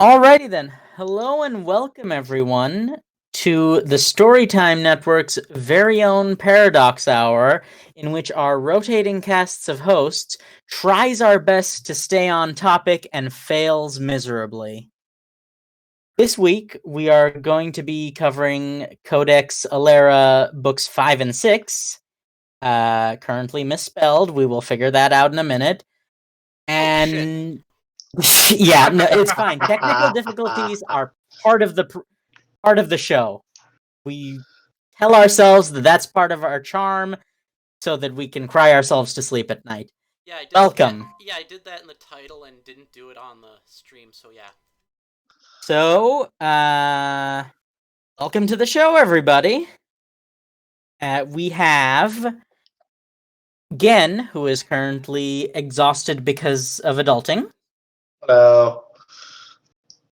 Alrighty then. Hello and welcome everyone to the Storytime Network's very own Paradox Hour, in which our rotating casts of hosts tries our best to stay on topic and fails miserably. This week, we are going to be covering Codex Alera books 5 and 6. Currently misspelled. We will figure that out in a minute. And yeah, no, it's fine. Technical difficulties are part of the show. We tell ourselves that that's part of our charm, so that we can cry ourselves to sleep at night. Yeah, I did. Welcome. Yeah, I did that in the title and didn't do it on the stream. So yeah. So, welcome to the show, everybody. We have Gen, who is currently exhausted because of adulting. Hello.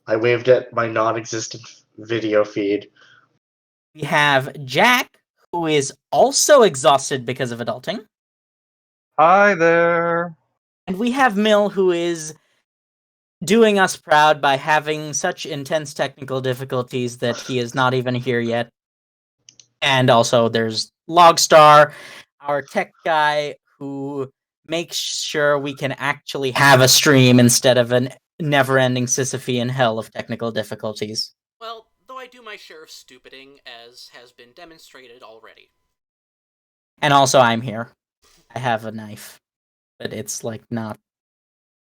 I waved at my non-existent video feed. We have Jack, who is also exhausted because of adulting. Hi there. And we have Mill, who is doing us proud by having such intense technical difficulties that he is not even here yet. And also there's Logstar, our tech guy, who makes sure we can actually have a stream instead of a never-ending Sisyphean hell of technical difficulties. Well, though I do my share of stupiding, as has been demonstrated already. And also I'm here. I have a knife, but it's like not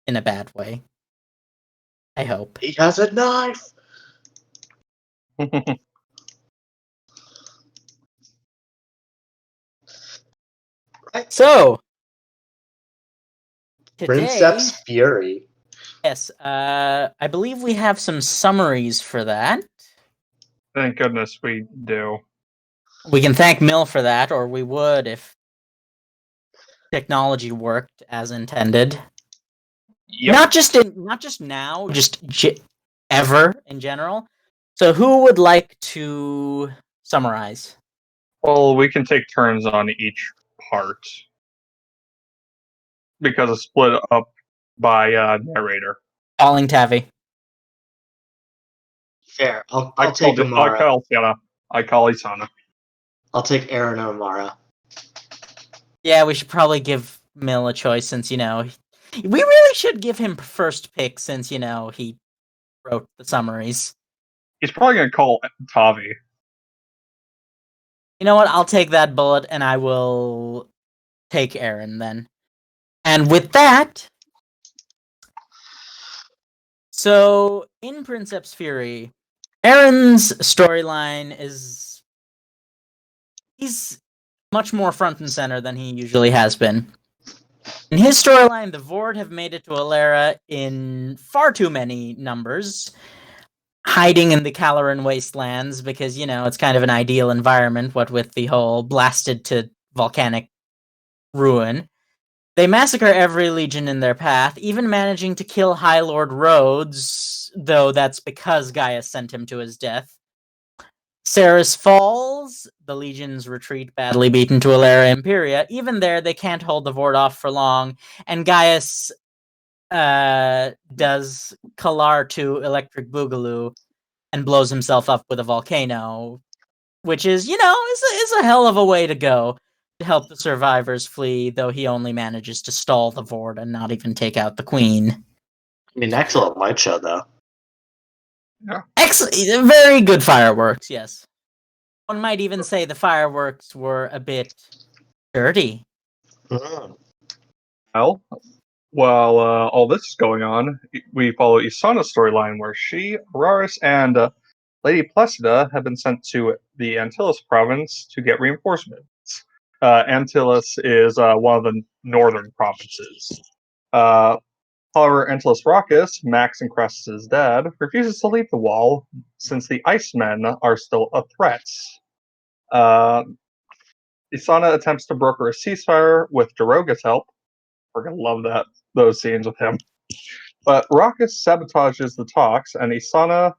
in a bad way. I hope. He has a knife! So, today, Princeps Fury. yes, I believe we have some summaries for that. Thank goodness we do. We can thank Mill for that, or we would if technology worked as intended. Yep. Not just now, just ever in general. So, who would like to summarize? Well, we can take turns on each part because it's split up by narrator. Calling Tavi. Fair. I'll I take Amara. call Sienna. I call Isana. I'll take Aaron and Amara. Yeah, we should probably give Mill a choice since, we really should give him first pick since, he wrote the summaries. He's probably going to call Tavi. You know what? I'll take that bullet and I will take Aaron then. And with that, so in Princeps Fury, Aaron's storyline is he's much more front and center than he usually has been. In his storyline, the Vord have made it to Alera in far too many numbers, hiding in the Caloran wastelands because, it's kind of an ideal environment, what with the whole blasted to volcanic ruin. They massacre every legion in their path, even managing to kill High Lord Rhodes, though that's because Gaius sent him to his death. Ceres falls, the legions retreat, badly beaten to Alera Imperia. Even there, they can't hold the Vord off for long, and Gaius does Kalar to Electric Boogaloo and blows himself up with a volcano, which is, is a hell of a way to go to help the survivors flee, though he only manages to stall the Vord and not even take out the Queen. I mean, excellent light show, though. Yeah. Excellent, very good fireworks, yes. One might even say the fireworks were a bit dirty. Mm. Well, while all this is going on, we follow Isana's storyline where she, Araris, and Lady Placida have been sent to the Antilles province to get reinforcements. Antilles is one of the northern provinces. However, Antilles Raucus, Max and Cress's dad, refuses to leave the wall since the Icemen are still a threat. Isana attempts to broker a ceasefire with Daroga's help. We're gonna love those scenes with him. But Raucus sabotages the talks, and Isana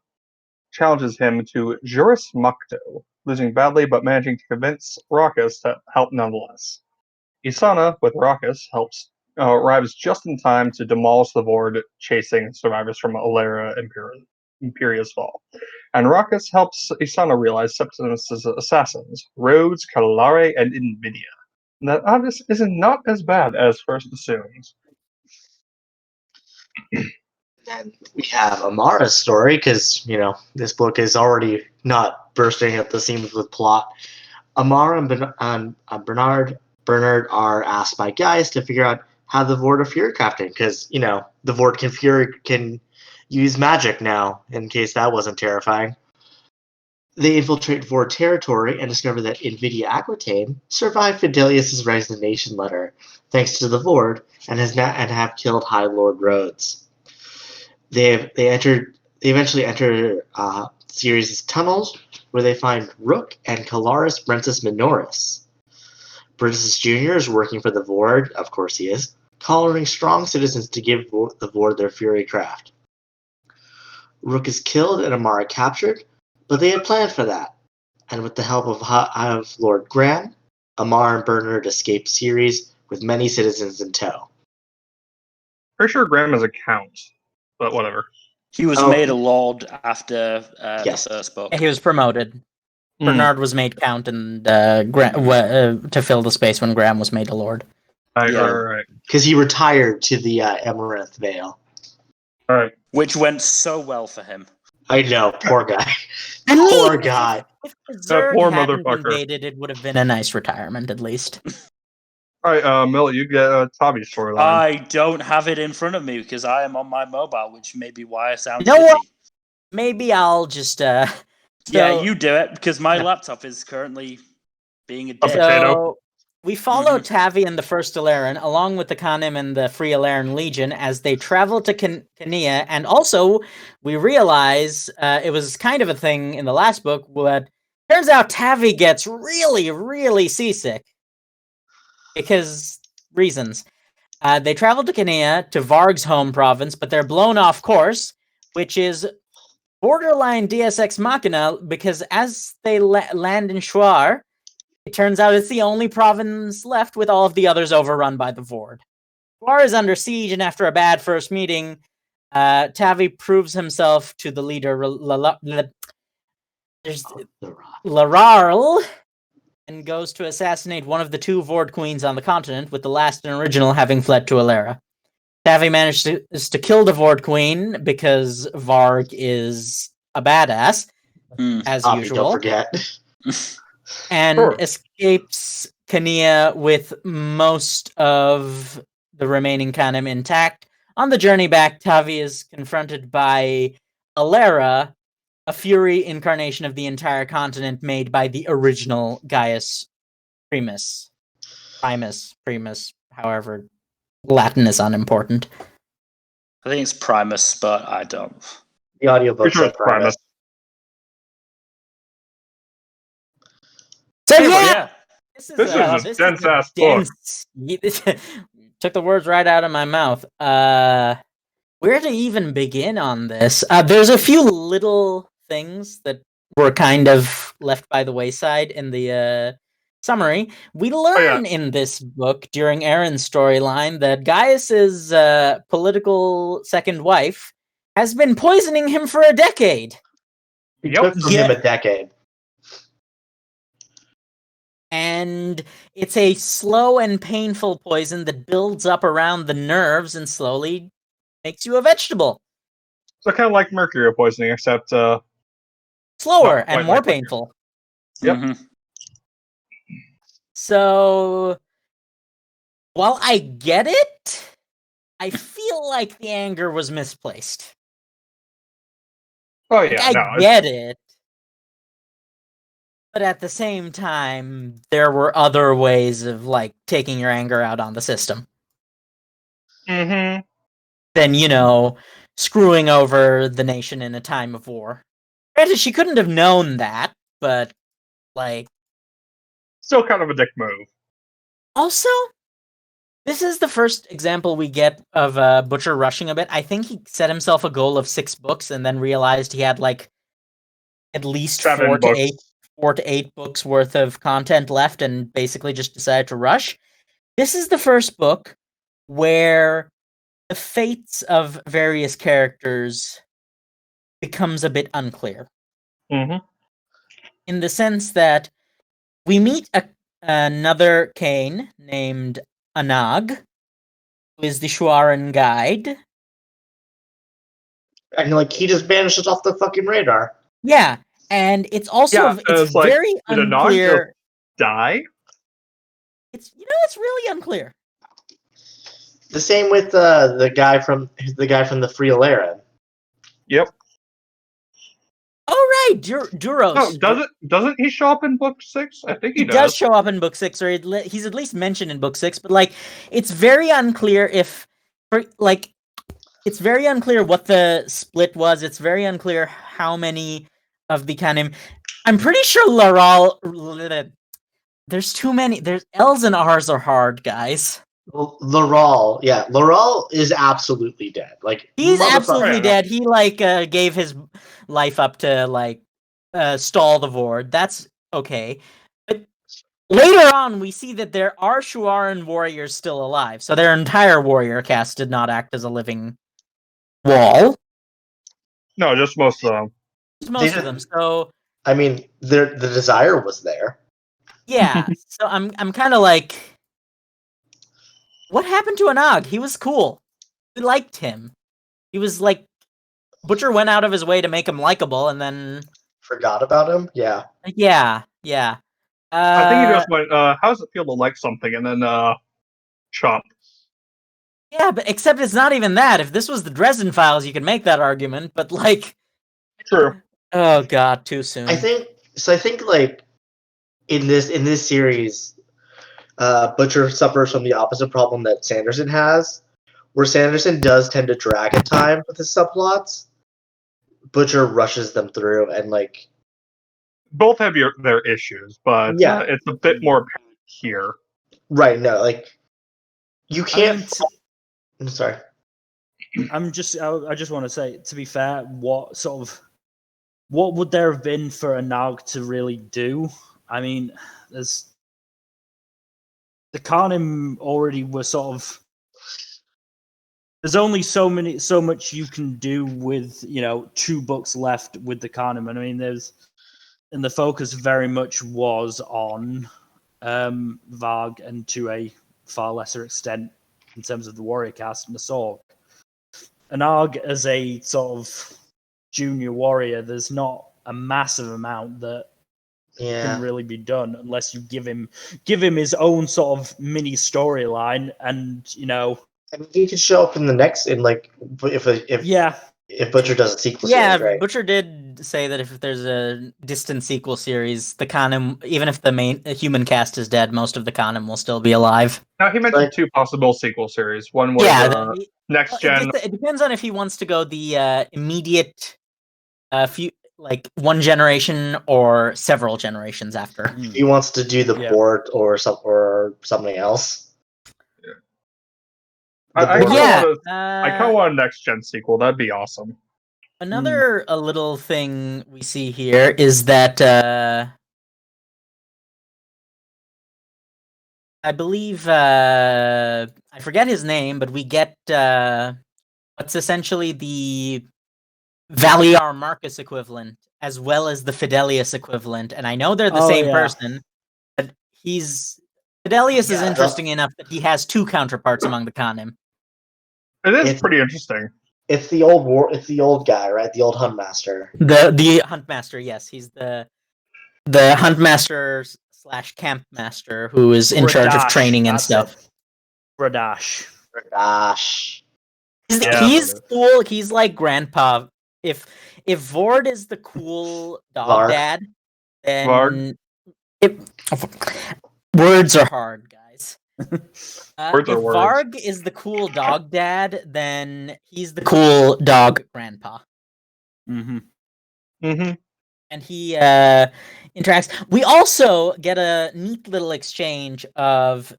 challenges him to Juris Mocto, losing badly but managing to convince Raucus to help nonetheless. Isana, with Raucus, helps arrives just in time to demolish the Vord, chasing survivors from Alera Imperia's fall. And Ruckus helps Isana realize Septimus's assassins, Rhodes, Calare, and Invidia. And that Avis is not as bad as first assumed. And we have Amara's story, because, this book is already not bursting at the seams with plot. Amara and Bernard are asked by Gaius to figure out how the Vord are fury crafting, because, the Vord can use magic now, in case that wasn't terrifying. They infiltrate Vord territory and discover that Invidia Aquitaine survived Fidelius's resignation letter, thanks to the Vord, and have killed High Lord Rhodes. They eventually enter Ceres' tunnels, where they find Rook and Calaris Brentis Minoris. Brentis Jr. is working for the Vord, of course he is, collaring strong citizens to give the Vord their fury craft. Rook is killed and Amara captured, but they had planned for that, and with the help of Lord Graham, Amara and Bernard escape Ceres with many citizens in tow. Pretty sure Graham is a count, but whatever. He was made a lord after Yes. the first book. He was promoted. Bernard was made count, and to fill the space when Graham was made a lord. Right. Because he retired to the Emerith Vale. All right. Which went so well for him. I know, poor guy. I mean, Poor guy. If Zerg poor hadn't motherfucker. invaded, it would have been a nice retirement, at least. All right, Mill, you get Tavi's storyline. I don't have it in front of me because I am on my mobile, which may be why I sound You know what? shitty. Maybe I'll just Yeah, you do it because my laptop is currently being a dick. So we follow Tavi and the First Alaren, along with the Khanim and the Free Alaren Legion, as they travel to Kania, and also we realize it was kind of a thing in the last book, but turns out Tavi gets really, really seasick. Because reasons. They travel to Kania, to Varg's home province, but they're blown off course, which is borderline Deus Ex Machina, because as they land in Shuar, it turns out it's the only province left with all of the others overrun by the Vord. Shuar is under siege, and after a bad first meeting, Tavi proves himself to the leader, Lararl, and goes to assassinate one of the two Vord queens on the continent, with the last and original having fled to Alera. Tavi manages to kill the Vord queen because Varg is a badass, as usual. Don't forget. And escapes Kania with most of the remaining Khanim intact. On the journey back, Tavi is confronted by Alera, a fury incarnation of the entire continent made by the original Gaius Primus, however, Latin is unimportant. I think it's Primus, but I don't. The audiobook said Primus. So yeah. This is a dense-ass book. Took the words right out of my mouth. Where to even begin on this? There's a few little things that were kind of left by the wayside in the summary. We learn in this book during Aaron's storyline that Gaius's political second wife has been poisoning him for a decade. It took from him a decade. And it's a slow and painful poison that builds up around the nerves and slowly makes you a vegetable. So kind of like mercury poisoning, except slower and more painful. Yep. Mm-hmm. So, while I get it, I feel like the anger was misplaced. Oh yeah, I get it. But at the same time, there were other ways of, taking your anger out on the system. Mm-hmm. Than, screwing over the nation in a time of war. Granted, she couldn't have known that, but, still kind of a dick move. Also, this is the first example we get of Butcher rushing a bit. I think he set himself a goal of 6 books and then realized he had, at least 4 to 8 books worth of content left and basically just decided to rush. This is the first book where the fates of various characters becomes a bit unclear. Mm-hmm. In the sense that we meet another Kane named Anag, who is the Shuaran guide. And like he just vanishes off the fucking radar. Yeah, and it's also Yeah, it's like, very did Anag unclear. Die? It's really unclear. The same with the guy from the Free Alera. Yep. Oh right, Duros. No, doesn't he show up in book 6? I think he does. Does show up in book 6, or he's at least mentioned in book 6. But like, it's very unclear it's very unclear what the split was. It's very unclear how many of the canon. I'm pretty sure Laral. There's too many. There's L's and R's are hard, guys. Laral, yeah, Laral is absolutely dead. Like He's absolutely Yeah. dead. He gave his life up to stall the Vord. That's okay. But later on, we see that there are Shuaran warriors still alive. So their entire warrior cast did not act as a living wall. No, just most of them. Most of them. So I mean, the desire was there. yeah. So I'm kind of like, what happened to Anag? He was cool. We liked him. He was like, Butcher went out of his way to make him likable, and then Forgot about him. Yeah. yeah. I think he just went, how does it feel to like something? And then, chomp. Yeah, but except it's not even that. If this was the Dresden Files, you could make that argument, but like... True. Oh god, too soon. I think like in this series, Butcher suffers from the opposite problem that Sanderson has, where Sanderson does tend to drag at times with his subplots. Butcher rushes them through, and like Both have their issues, but Yeah. It's a bit more apparent here. right, no, like you can't. I'm sorry. I just want to say, to be fair, what would there have been for Anag to really do? I mean, the Carnim already were sort of. There's only so much you can do with 2 books left with the Carnim. I mean, and the focus very much was on Varg, and to a far lesser extent in terms of the warrior cast and the Sorg. Anag as a sort of junior warrior, there's not a massive amount that can really be done unless you give him his own sort of mini storyline, and I mean, he could show up in the next if Butcher does a sequel series, right? Butcher did say that if there's a distant sequel series, the Canem, even if the main human cast is dead, most of the Canem will still be alive. Now, he mentioned 2 possible sequel series. One was next gen. It depends on if he wants to go the immediate, one generation or several generations after. He wants to do the board or something else. I kind of want a next gen sequel. That'd be awesome. Another a little thing we see here is that I believe I forget his name, but we get what's essentially the Valiar Marcus equivalent as well as the Fidelius equivalent, and I know they're the same person, but Fidelius is interesting enough that he has 2 counterparts among the Canem. It's pretty interesting. It's the old guy, right? The old Huntmaster. The Huntmaster, yes, he's the Huntmaster / Camp Master who is in charge of training and stuff. Radash. He's cool. He's like Grandpa. If Vord is the cool dog dad, then words are hard, guys. If Varg is the cool dog dad, then he's the cool dog grandpa. And he interacts. We also get a neat little exchange of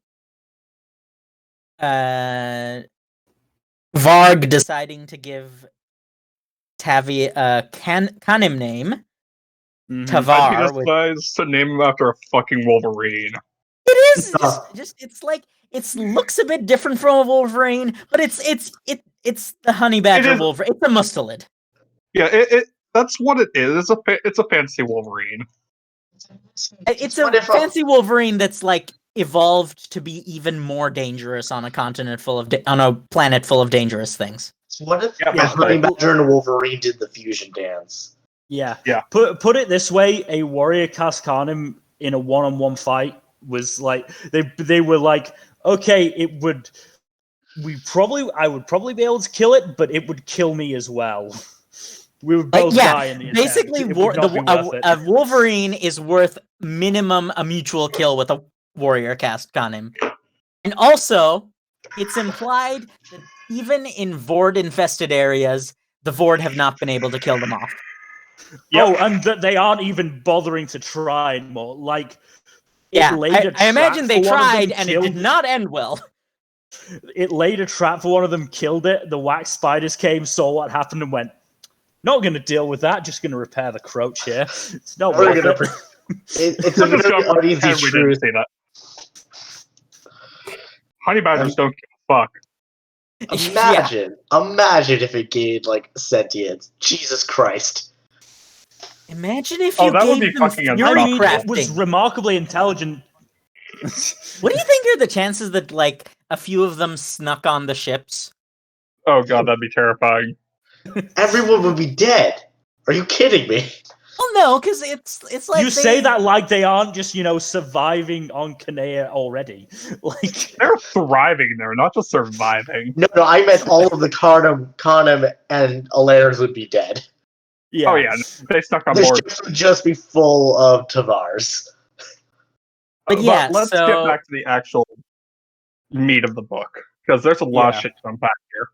Varg deciding to give Tavi a Canem name. Tavar. He decides to name him after a fucking Wolverine. It is it looks a bit different from a Wolverine, but it's the honey badger Wolverine. It's a mustelid. Yeah, that's what it is. It's a fancy Wolverine. It's a fancy Wolverine that's like evolved to be even more dangerous on a continent full of on a planet full of dangerous things. So what if a honey badger and a Wolverine did the fusion dance? Yeah. Put it this way: a warrior cast Carnim in a one-on-one fight was like they were like, okay, I would probably be able to kill it, but it would kill me as well. We would both die in the attempt. Basically, a Wolverine is worth minimum a mutual kill with a warrior cast Carnim. And also, it's implied that even in Vord-infested areas, the Vord have not been able to kill them off. Yep. Oh, and that they aren't even bothering to try anymore. Like, yeah, I imagine they tried, and it did not end well. It laid a trap for one of them, killed it. The wax spiders came, saw what happened, and went, not going to deal with that, just going to repair the croach here. It's not worth it. It's a very uneasy truth. Say that. Honey badgers don't give a fuck. Imagine if it gained, like, sentience. Jesus Christ. Imagine if you that would gave be them fucking fury crafting. It was remarkably intelligent. What do you think are the chances that, like, a few of them snuck on the ships? Oh god, that'd be terrifying. Everyone would be dead. Are you kidding me? Well, no, because it's like you say that like they aren't just surviving on Kanea already. Like they're thriving there, not just surviving. No, I meant all of the Carnim and Aleras would be dead. Yeah. Oh yeah, they stuck on The board. ships would just be full of Tavars. But yeah, let's get back to the actual meat of the book, because there's a lot of shit to unpack here.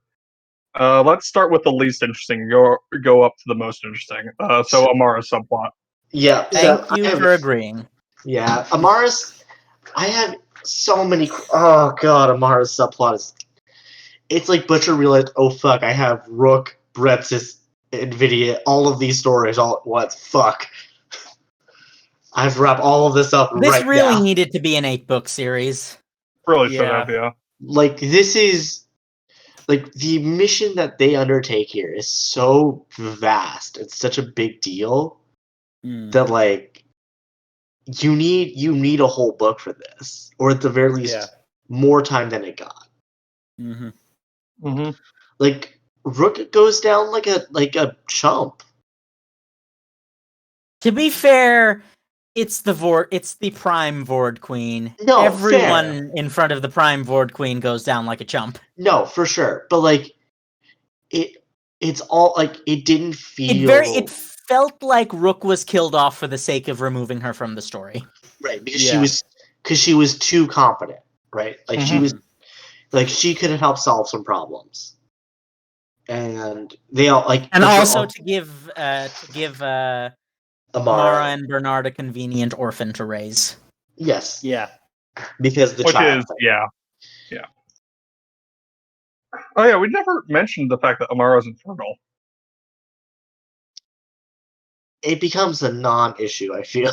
Let's start with the least interesting. Go up to the most interesting. So Amara's subplot. Yeah. Thank you for agreeing. Yeah, Amara's. I have so many. Oh god, Amara's subplot is. It's like Butcher realized, oh fuck, I have Rook, Brexis, Nvidia, all of these stories all at once. Fuck. I have to wrap all of this up right now. This really needed to be an 8-book series. Really should have, yeah. Like, this is... Like, the mission that they undertake here is so vast. It's such a big deal that, like, you need a whole book for this. Or at the very least, more time than it got. Mm-hmm. Mm-hmm. Like, Rook goes down like a chump. To be fair, it's the Prime Vord Queen. No, everyone in front of the Prime Vord Queen goes down like a chump. No, for sure. But like, it's all like it didn't feel. It felt like Rook was killed off for the sake of removing her from the story. Right, because she was too competent. Right, like she was, like she could have helped solve some problems. And they all like, and also to give Amara and Bernard a convenient orphan to raise. Yes. Yeah. Because the child. Yeah. Oh yeah, we never mentioned the fact that Amara's infertile. It becomes a non-issue, I feel.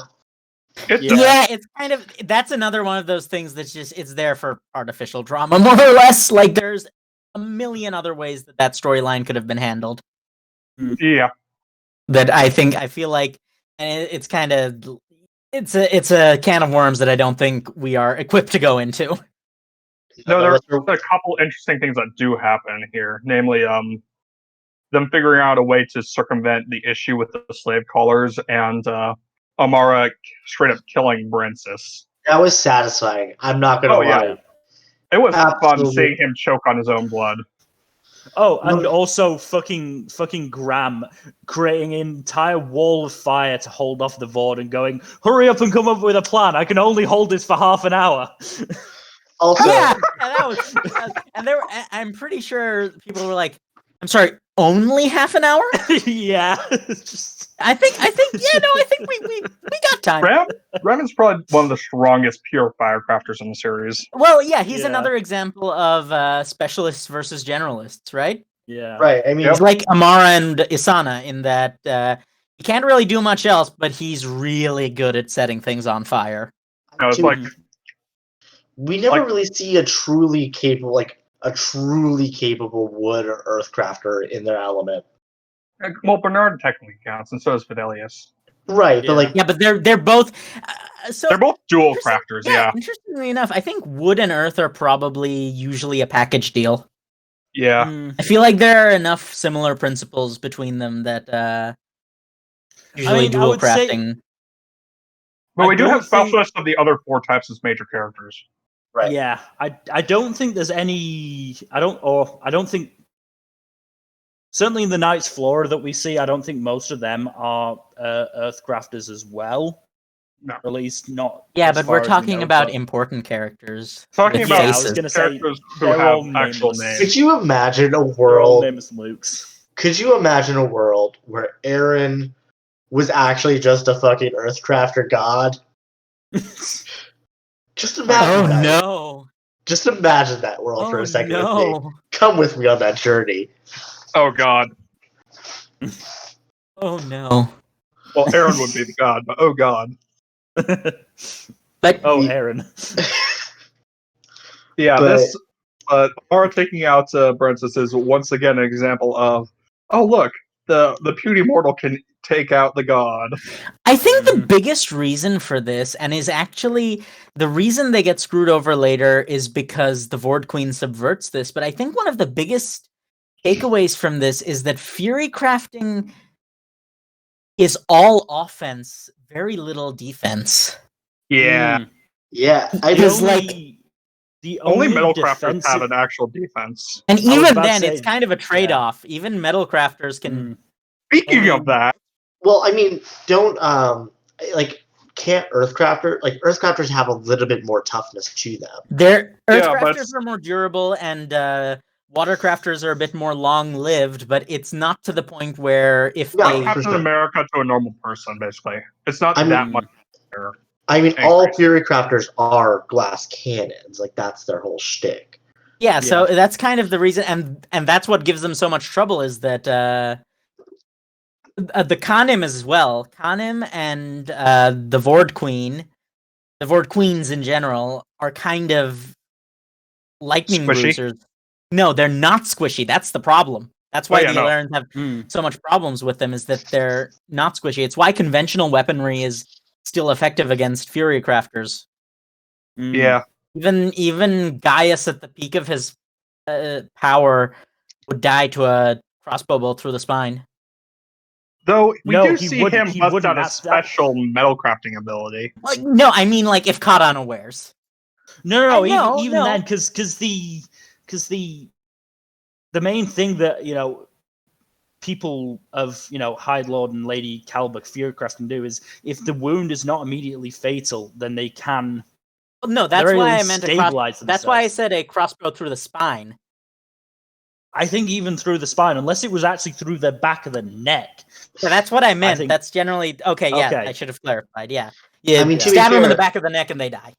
It's kind of, that's another one of those things that's just, it's there for artificial drama, more or less. Like, there's a million other ways that storyline could have been handled. Yeah. That I feel like, and it's kind of, it's a can of worms that I don't think we are equipped to go into. No, there are a couple interesting things that do happen here, namely, them figuring out a way to circumvent the issue with the slave callers and Amara straight up killing Brensis. That was satisfying. I'm not gonna lie. Yeah. It was fun seeing him choke on his own blood. Oh, and also fucking Graham creating an entire wall of fire to hold off the Vord and going, hurry up and come up with a plan. I can only hold this for half an hour. Also, that was, and I'm pretty sure people were like, I'm sorry, only half an hour? Yeah. I think we got time. Graham is probably one of the strongest pure firecrafters in the series. Well, yeah, he's another example of specialists versus generalists, right? Yeah. Right. I mean, he's like Amara and Isana in that he can't really do much else, but he's really good at setting things on fire. No, it's like we never Like- really see a truly capable wood or earth crafter in their element. Well, Bernard technically counts, and so does Fidelius. Right, but Yeah. like Yeah, but they're both. So They're both dual interesting- crafters, yeah. Interestingly enough, I think wood and earth are probably usually a package deal. Yeah. Mm. I feel like there are enough similar principles between them that usually mean, I dual would say- crafting. But I we do don't have think- specialists of the other 4 types as major characters. right. Yeah, I don't think there's any. I don't think. Certainly in the Knights Flora that we see, I don't think most of them are Earthcrafters as well. No. Or at least not. Yeah, as but far we're as we talking know, about but- important characters. Talking with about Yeah, I was faces. gonna say characters who they're all have actual nameless. Could names. you imagine a They're all world? nameless Lukes. Could you imagine a world where Aaron was actually just a fucking Earthcrafter god? Just imagine Oh that. no! Just imagine that world for Oh a second with me. no! Come with me on that journey. Oh god. Oh no! Well, Aaron would be the god, but oh god. But Oh, Ye- Aaron. Yeah, But- this Aura taking out Brensis is once again an example of, oh look, the puny mortal can take out the god. I think the Mhm. biggest reason for this, and is actually the reason they get screwed over later, is because the Vord Queen subverts this. But I think one of the biggest takeaways from this is that Fury crafting is all offense, very little defense. Yeah. Mm. Yeah, I The Because, mean, like, the Only only metal crafters defensive- have an actual defense. And I was even about to then, say, it's kind of a trade-off. Even metal crafters can. Mm. Speaking Only- of that, well, I mean, don't like can't Earthcrafters have a little bit more toughness to them. Their Yeah, Earth but- crafters are more durable, and water crafters are a bit more long-lived. But it's not to the point where if No, they for Captain sure. America to a normal person, basically. It's not I mean- that much better. I mean, Angry. all Fury Crafters are glass cannons. Like that's their whole shtick. Yeah, so that's kind of the reason, and that's what gives them so much trouble is that the Kanim as well, Kanim and the Vord Queens in general are kind of lightning Squishy? bruisers. No, they're not squishy. That's the problem. That's why yeah, the no. Alarans have Mm. so much problems with them, is that they're not squishy. It's why conventional weaponry is still effective against Fury Crafters. Mm. Yeah. Even Gaius at the peak of his power would die to a crossbow bolt through the spine. Though we No, do he see wouldn't- him he bust wouldn't. out a That's- that- special metal crafting ability. Like, no, I mean like if caught unawares. No, I know, even no. then, because the main thing that people of Hyde Lord and Lady Calbuck Furycrest can do is if the wound is not immediately fatal, then they can. No, that's very why I least meant a stabilize That's why I themselves. said a crossbow through the spine. I think even through the spine, unless it was actually through the back of the neck. Yeah, that's what I meant. think- That's generally okay. Yeah, Okay. I should have clarified. Yeah, yeah. I mean, to be stab them in fair- the back of the neck and they die.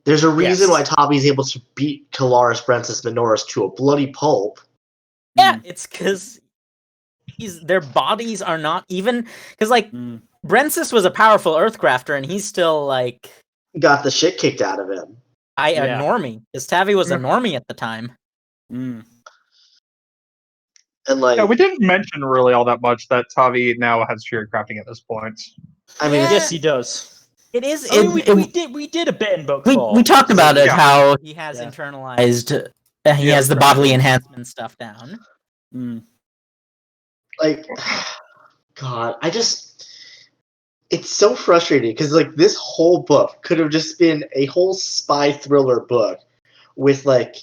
There's a reason Yes. why Tavi's able to beat Kalaris Brensis Minoris to a bloody pulp. Yeah, it's because their bodies are not even because like Mm. Brensis was a powerful Earthcrafter and he's still like Got the shit kicked out of him. a Yeah. normie. Because Tavi was a Mm. normie at the time. Mm. And like, Yeah, we didn't mention really all that much that Tavi now has fury crafting at this point. I mean, Yeah. Yes, he does. It is. I mean, it- we did a bit in book we, four. we talked about it Yeah. how he has Yeah. internalized. He Yeah, has the right. bodily enhancement stuff down. Mm. like, God, it's so frustrating because like this whole book could have just been a whole spy thriller book with like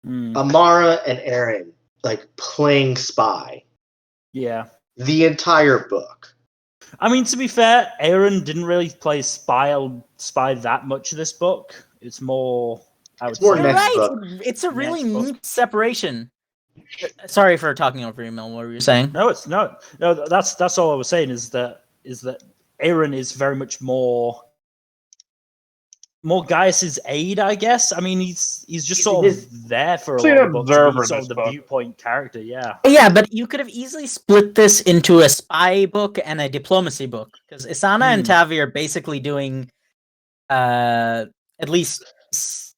Mm. Amara and Aaron like playing spy Yeah. the entire book. I mean, to be fair, Aaron didn't really play spy that much of this book. It's more, I would It's more say. You're next right. book. It's a really Next book. neat separation. Sorry for talking over you, Mel. What were you saying? No, it's no. That's all I was saying is that Aaron is very much more Gaius's aid, I guess. I mean, he's just sort of there for a He's an lot of books. observer He's in sort this of the book. viewpoint character. Yeah. Yeah, but you could have easily split this into a spy book and a diplomacy book because Isana and Tavi are basically doing, at least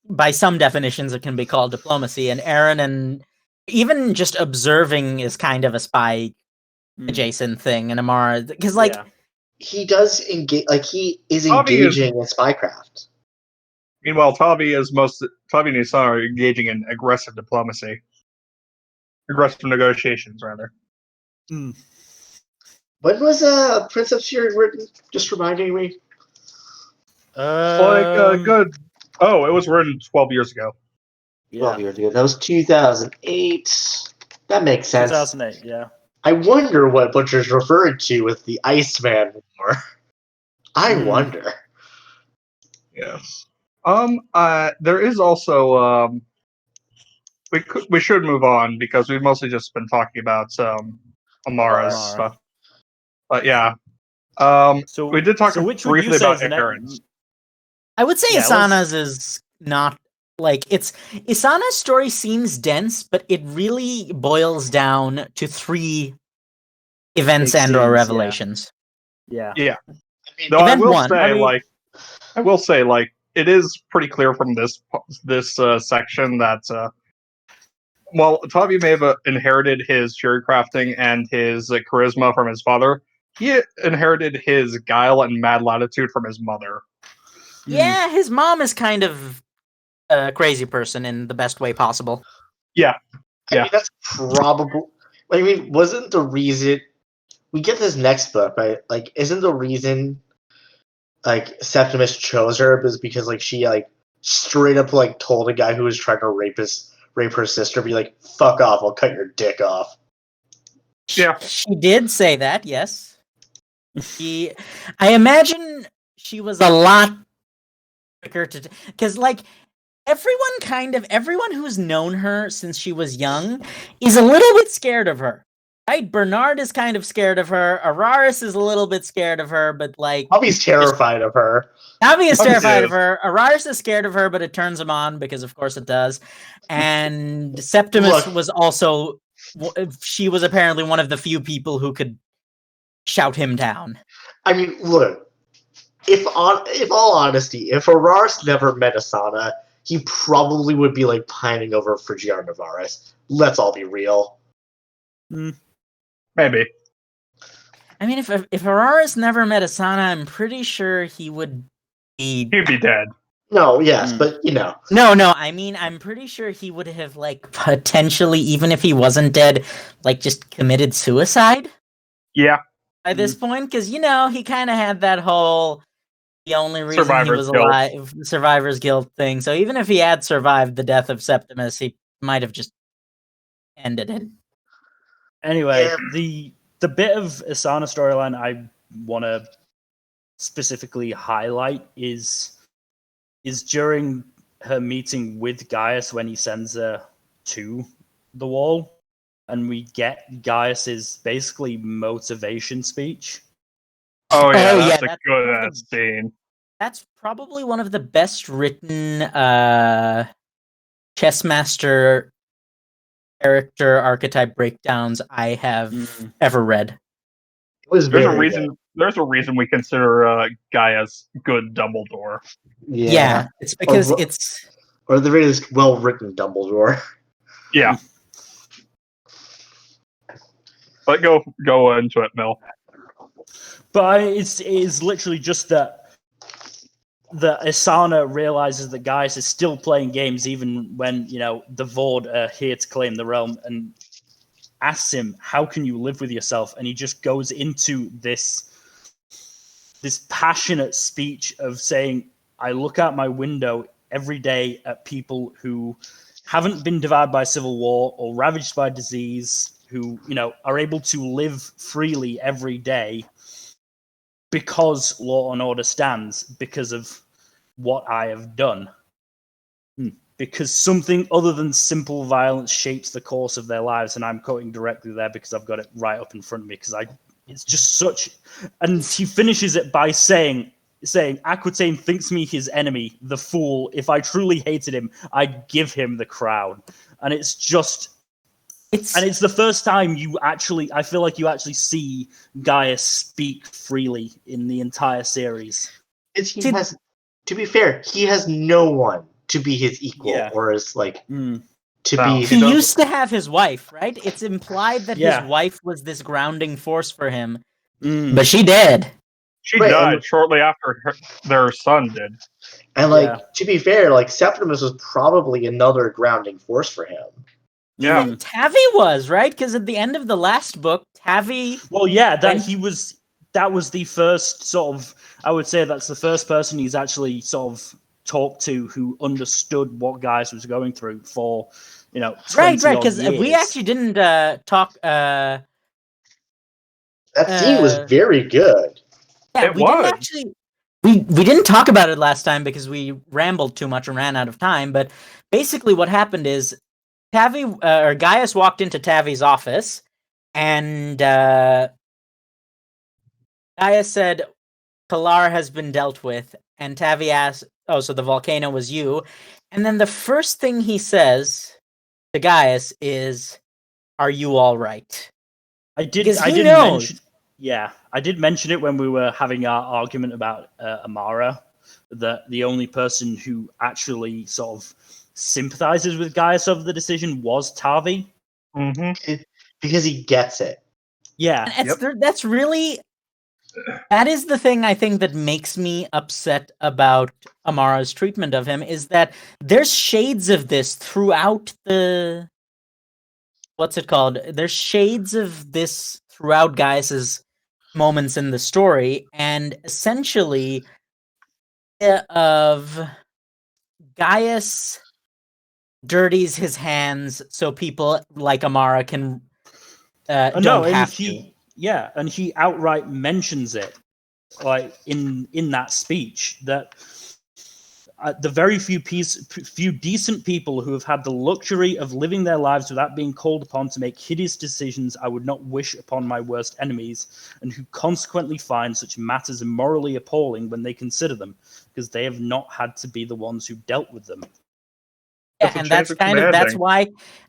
by some definitions, it can be called diplomacy. And Aaron, and even just observing is kind of a spy adjacent thing. And Amara, because like he does engage, like he is Tavi is- engaging in spycraft. Meanwhile, Tavi and Isana are engaging in aggressive diplomacy. Aggressive negotiations, rather. When was Prince of Fury written? Just reminding me. Good. Oh, it was written 12 years ago. 12 years ago. That was 2008. That makes sense. 2008, yeah. I wonder what Butcher's referring to with the Iceman War. I wonder. Yes. There is also we should move on because we've mostly just been talking about Amara's stuff. But yeah. So we did talk which would you briefly say about is the Aaron's. I would say Yeah, Isana's is not like it's Isana's story seems dense, but it really boils down to 3 events Big and or scenes, revelations. Yeah. Yeah. I mean, Though I Event will one, say, I mean- it is pretty clear from this section that while Tavi may have inherited his fury crafting and his charisma from his father, he inherited his guile and mad latitude from his mother. Yeah, his mom is kind of a crazy person in the best way possible. I mean, that's probable. I mean, wasn't the reason we get this next book, right? Like, isn't the reason like Septimus chose her is because like she like straight up like told a guy who was trying to rape her sister, be like, "Fuck off! I'll cut your dick off." Yeah. She did say that, yes. I imagine she was a lot quicker to, because like everyone who's known her since she was young is a little bit scared of her. Right? Bernard is kind of scared of her. Araris is a little bit scared of her, but like Bobby's terrified of her. Navi is Obviously terrified is. of her. Araris is scared of her, but it turns him on because, of course, it does. And Septimus Look. was also. She was apparently one of the few people who could shout him down. I mean, look. If all honesty, if Araris never met Asana, he probably would be like pining over Frigiar Navaris. Let's all be real. Maybe. I mean, if Araris never met Asana, I'm pretty sure he would be. He'd be dead. No, yes, but you know. No. I mean, I'm pretty sure he would have like potentially, even if he wasn't dead, like just committed suicide. Yeah. By this point, because you know he kind of had that whole the only reason he Survivor's was guilt. alive, survivor's guilt thing. So even if he had survived the death of Septimus, he might have just ended it. Anyway, Yeah. the bit of Asana storyline I want to specifically highlight is during her meeting with Gaius when he sends her to the wall, and we get Gaius's basically motivation speech. Oh yeah, Oh, that's yeah, a good ass scene. That's probably one of the best written chessmaster character archetype breakdowns I have ever read. It was There's a very reason. good. There's a reason we consider Gaia's good Dumbledore. Yeah, it's because Or- it's Or the very least, well-written Dumbledore. Yeah. But go into it, Mel. But it is literally just that Asana realizes that Gaius is still playing games even when, you know, the Vord are here to claim the realm, and asks him, how can you live with yourself? And he just goes into this passionate speech of saying, I look out my window every day at people who haven't been devoured by civil war or ravaged by disease, who, you know, are able to live freely every day because law and order stands, because of what I have done. Because something other than simple violence shapes the course of their lives, and I'm quoting directly there because I've got it right up in front of me, because it's just such... And he finishes it by saying, Aquitaine thinks me his enemy, the fool. If I truly hated him, I'd give him the crown. And it's just... And it's the first time I feel like you actually see Gaius speak freely in the entire series. To be fair, he has no one to be his equal Yeah. or as like Mm. to No. be. He doesn't. used to have his wife, right? It's implied that Yeah. his wife was this grounding force for him, Mm. but she did. She Right, died and- shortly after their son did. And like Yeah. to be fair, like Septimus was probably another grounding force for him. Yeah. Even Tavi was, right? Because at the end of the last book, Tavi. Well, yeah, that When- that was the first sort of, I would say that's the first person he's actually sort of talked to who understood what Gaius was going through for, 20 Right, odd because we years. actually didn't talk. That scene was very good. Yeah, It we didn't was. actually. We didn't talk about it last time because we rambled too much and ran out of time. But basically, what happened is Tavi or Gaius walked into Tavi's office, and Gaius said, "Kalar has been dealt with." And Tavi asked, "Oh, so the volcano was you?" And then the first thing he says to Gaius is, "Are you all right?" I did Because he mention, knows. yeah, I did mention it when we were having our argument about Amara, that the only person who actually sort of sympathizes with Gaius over the decision was Tavi. Mm-hmm. Because he gets it. Yeah, And that's really that is the thing I think that makes me upset about Amara's treatment of him is that there's shades of this throughout the what's it called? There's shades of this throughout Gaius's moments in the story, and essentially of Gaius dirties his hands so people like Amara can don't no, and have to. and he outright mentions it, like in that speech, that the very few decent people who have had the luxury of living their lives without being called upon to make hideous decisions I would not wish upon my worst enemies, and who consequently find such matters immorally appalling when they consider them, because they have not had to be the ones who dealt with them. Yeah, That's a and change that's of that's commanding. why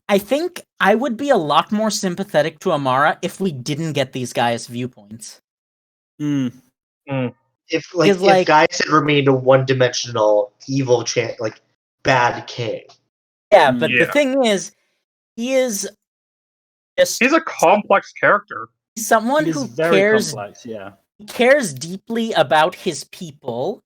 I think I would be a lot more sympathetic to Amara if we didn't get these guys' viewpoints. Mm. If Because, if Gaius had remained a one-dimensional evil bad king. Yeah, but the Yeah. thing is, he is just He's a complex character. someone He is who very complex, yeah. cares deeply about his people.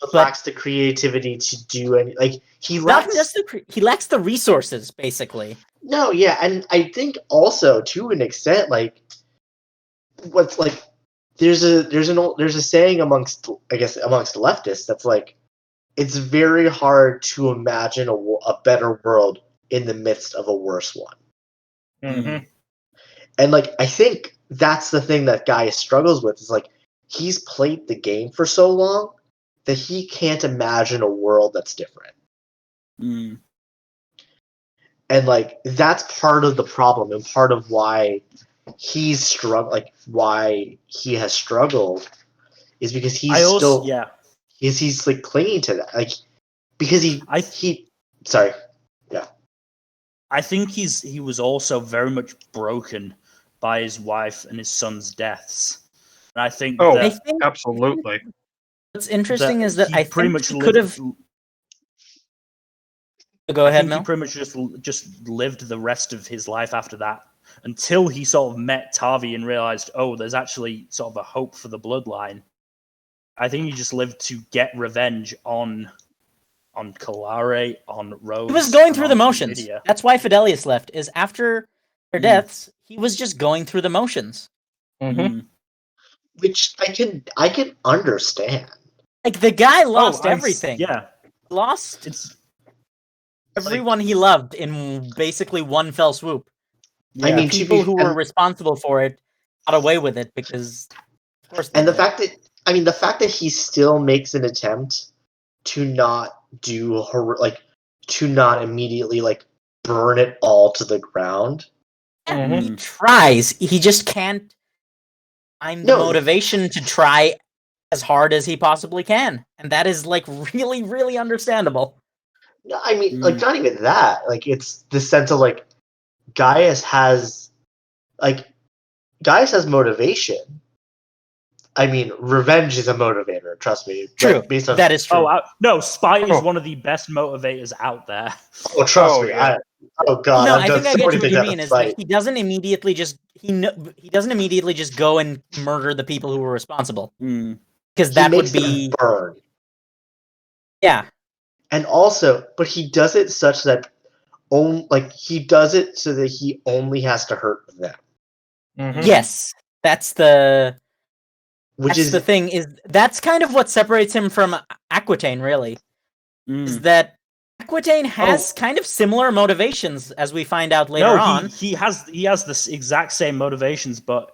But But- lacks the creativity to do any he Not lacks just he lacks the resources, basically. No, yeah, and I think also to an extent what's there's a saying amongst leftists that's like it's very hard to imagine a better world in the midst of a worse one. Mm-hmm. And I think that's the thing that Guy struggles with is he's played the game for so long that he can't imagine a world that's different. Mm. And that's part of the problem and part of why he's why he has struggled is because he's he's clinging to that because sorry. I think he was also very much broken by his wife and his son's deaths. And I think I think absolutely. what's interesting is that he I pretty think much he could have. Go ahead, Mel. He pretty much just lived the rest of his life after that until he sort of met Tavi and realized, oh, there's actually sort of a hope for the bloodline. I think he just lived to get revenge on Kalare, on Rose. He was going through the on motions. Lydia. That's why Fidelius left. Is after their Mm. deaths, he was just going through the motions. Mm. Which I can understand. Like the guy lost everything. Yeah, Lost it's everyone he loved in basically one fell swoop. yeah. I mean, People who were responsible for it got away with it because, of course, they and the did. fact that he still makes an attempt to not do to not immediately burn it all to the ground. Yeah, he tries. He just can't find the motivation to try as hard as he possibly can, and that is really, really understandable. No, I mean, not even that. It's the sense of Gaius has motivation. I mean, revenge is a motivator. Trust me. True. Based on, That is true. No, spite is Oh. one of the best motivators out there. oh, trust Oh, me. yeah. Oh god, No, I've I done think I so get many what things you out mean. of Is that spite. he doesn't immediately just he doesn't immediately just go and murder the people who were responsible, because He that would makes them be burn. yeah. And also, but he does it such that he does it so that he only has to hurt them. Mhm. Yes, that's the Which that's is the thing. Is that's kind of what separates him from Aquitaine, really. Is that Aquitaine has kind of similar motivations, as we find out later on. He has the exact same motivations, but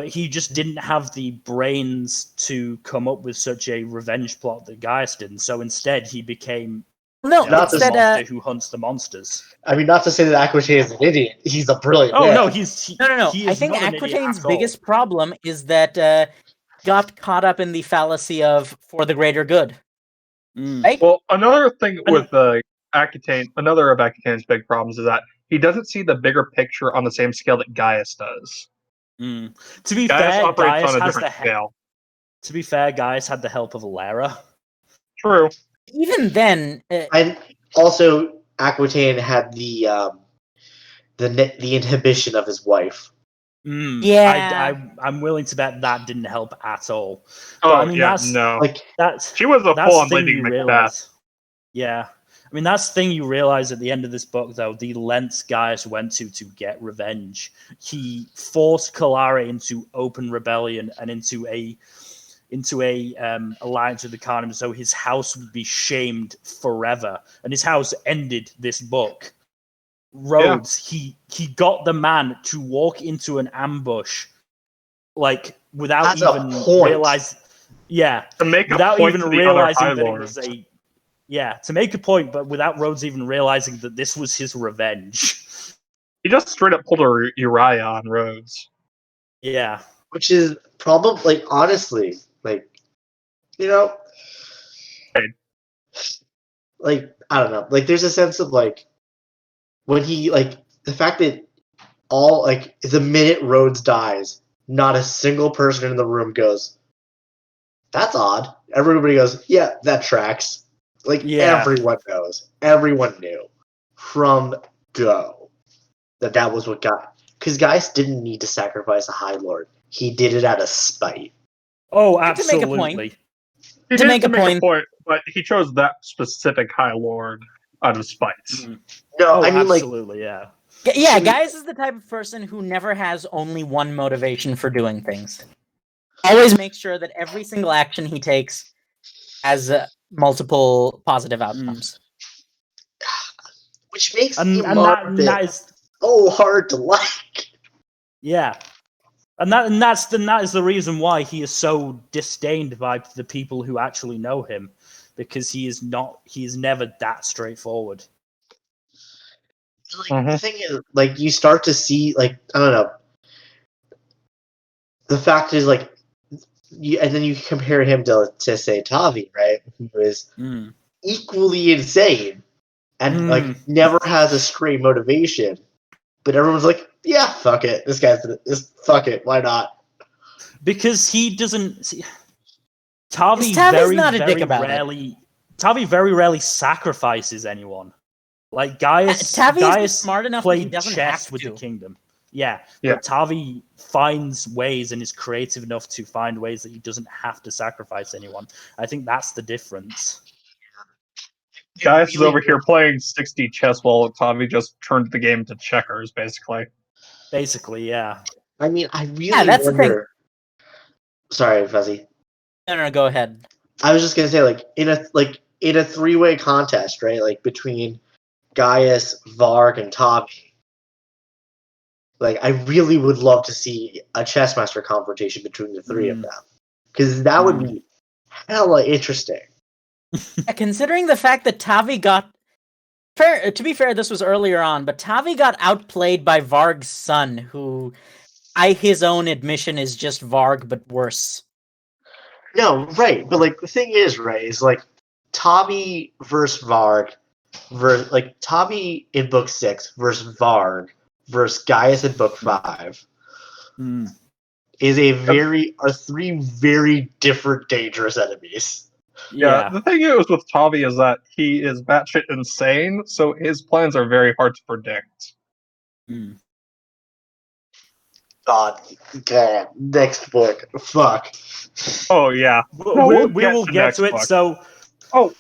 he just didn't have the brains to come up with such a revenge plot that Gaius did, and so instead he became No, Not it's the that monster who hunts the monsters. I mean, not to say that Aquitaine is an idiot. He's a brilliant Oh man. no, no. he I is think not an idiot Aquitaine's at all. biggest problem is that got caught up in the fallacy of for the greater good. Right? Well, another thing with Aquitaine, another of Aquitaine's big problems is that he doesn't see the bigger picture on the same scale that Gaius does. To be Gaius fair, operates Gaius on a has different scale. To be fair, Gaius had the help of Alera. True. Even then, And also, Aquitaine had the inhibition of his wife. yeah. I'm willing to bet that didn't help at all. Oh, But, I mean, yeah, that's no. that's She was a that's full-on the thing Lady you Macbeth. realize. Yeah, I mean that's the thing you realize at the end of this book, though. The lengths Gaius went to get revenge. He forced Calara into open rebellion and into a alliance with the Carnum, so his house would be shamed forever. And his house ended this book. Rhodes, he got the man to walk into an ambush, like without That's a even point. realize. Yeah, To make without a point even to the other realizing High that it Lords. was to make a point, but without Rhodes even realizing that this was his revenge. He just straight up pulled a Uriah on Rhodes. Yeah. Which is probably, honestly, you know, Right. I don't know. There's a sense of, when he, the fact that the minute Rhodes dies, not a single person in the room goes, that's odd. Everybody goes, yeah, that tracks. Yeah. Everyone knows. Everyone knew from go that was what got. Because Gaius didn't need to sacrifice a High Lord. He did it out of spite. Oh, To make a absolutely. point. He To did make to a make point- a point, but he chose that specific High Lord out of spite. No, Oh, I mean, absolutely, yeah. Yeah, Gaius is the type of person who never has only one motivation for doing things. Always makes sure that every single action he takes has multiple positive outcomes. which makes And the that is so hard to like. yeah. And that is the reason why he is so disdained by the people who actually know him, because he is never that straightforward. The thing is, you start to see, I don't know. The fact is, and then you compare him to say, Tavi, right? Who is equally insane and, never has a straight motivation. But everyone's like, yeah, fuck it. Fuck it. Why not? Because he doesn't see, Tavi Tavi's not a dick about it. very rarely sacrifices anyone. Gaius Tavi is Gaius smart enough that he played doesn't chess have with to. the kingdom. Yeah, Yeah. but Tavi finds ways and is creative enough to find ways that he doesn't have to sacrifice anyone. I think that's the difference. Gaius is over here playing 60 chess while Tavi just turned the game to checkers, basically. Basically, yeah. I mean, I really that's the thing. wonder. Sorry, Fuzzy. No, go ahead. I was just gonna say, in a three-way contest, right? Between Gaius, Varg, and Tavi. I really would love to see a chessmaster confrontation between the three of them, because that would be hella interesting. Considering the fact that Tavi got to be fair, this was earlier on, but Tavi got outplayed by Varg's son, who, his own admission, is just Varg but worse. No, right, but the thing is, right, is Tavi versus Varg, versus Tavi in book 6 versus Varg versus Gaius in book 5. are three very different dangerous enemies. Yeah, the thing is with Tavi is that he is batshit insane, so his plans are very hard to predict. God, next book. Fuck. Oh yeah, we will get to it. Book. So,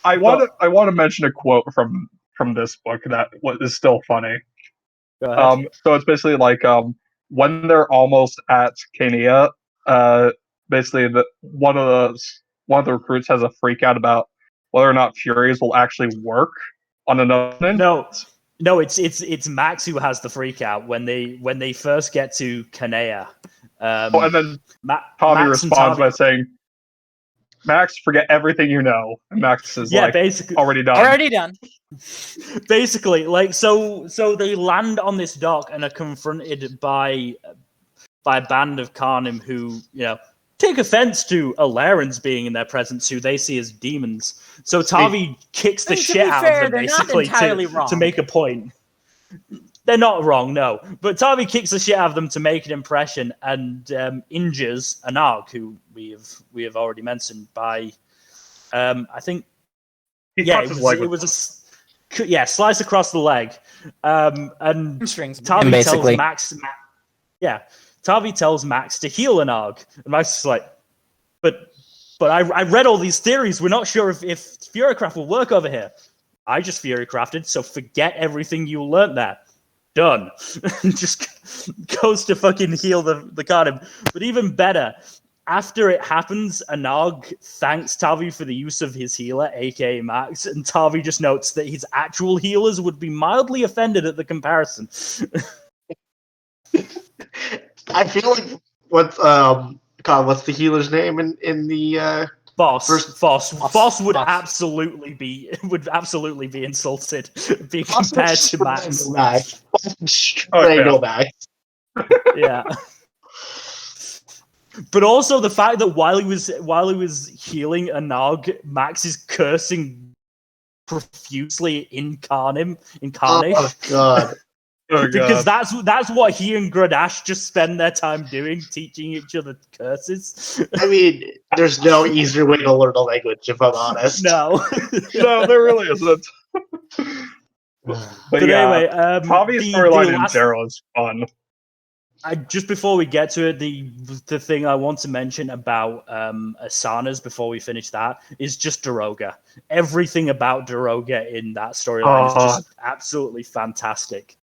I want to mention a quote from this book that is still funny. go ahead. So it's basically like when they're almost at Kenia, basically one of the recruits has a freak out about whether or not Furies will actually work on another. No, it's Max who has the freak out when they first get to Kanea. And then Tommy responds by saying, "Max, forget everything you know." And Max is basically already done. Already done. Basically, so they land on this dock and are confronted by a band of Karnim who, take offense to Alerans being in their presence, who they see as demons. So Tavi kicks the shit out of them, basically, to make a point. They're not wrong, no. But Tavi kicks the shit out of them to make an impression and injures Anarg, who we have already mentioned by, I think, it was a slice across the leg. And Tavi basically tells Max, Tavi tells Max to heal Anarg, and Max is like, but I read all these theories. We're not sure if Furycraft will work over here. I just Furycrafted, so forget everything you learnt there. Done. Just goes to fucking heal the Karnim. But even better, after it happens, Anarg thanks Tavi for the use of his healer, aka Max, and Tavi just notes that his actual healers would be mildly offended at the comparison. I feel like what's the healer's name in the Boss would absolutely be insulted being compared to Max. Strangle Max. Yeah. But also the fact that while he was healing Anarg, Max is cursing profusely in Karnim. Oh god. Because that's what he and Gradash just spend their time doing, teaching each other curses. I mean, there's no easier way to learn a language, if I'm honest. No. No, there really isn't. But anyway, Tavi's storyline in general is fun. Just before we get to it, the thing I want to mention about Asana's before we finish that is just Daroga. Everything about Daroga in that storyline is just absolutely fantastic.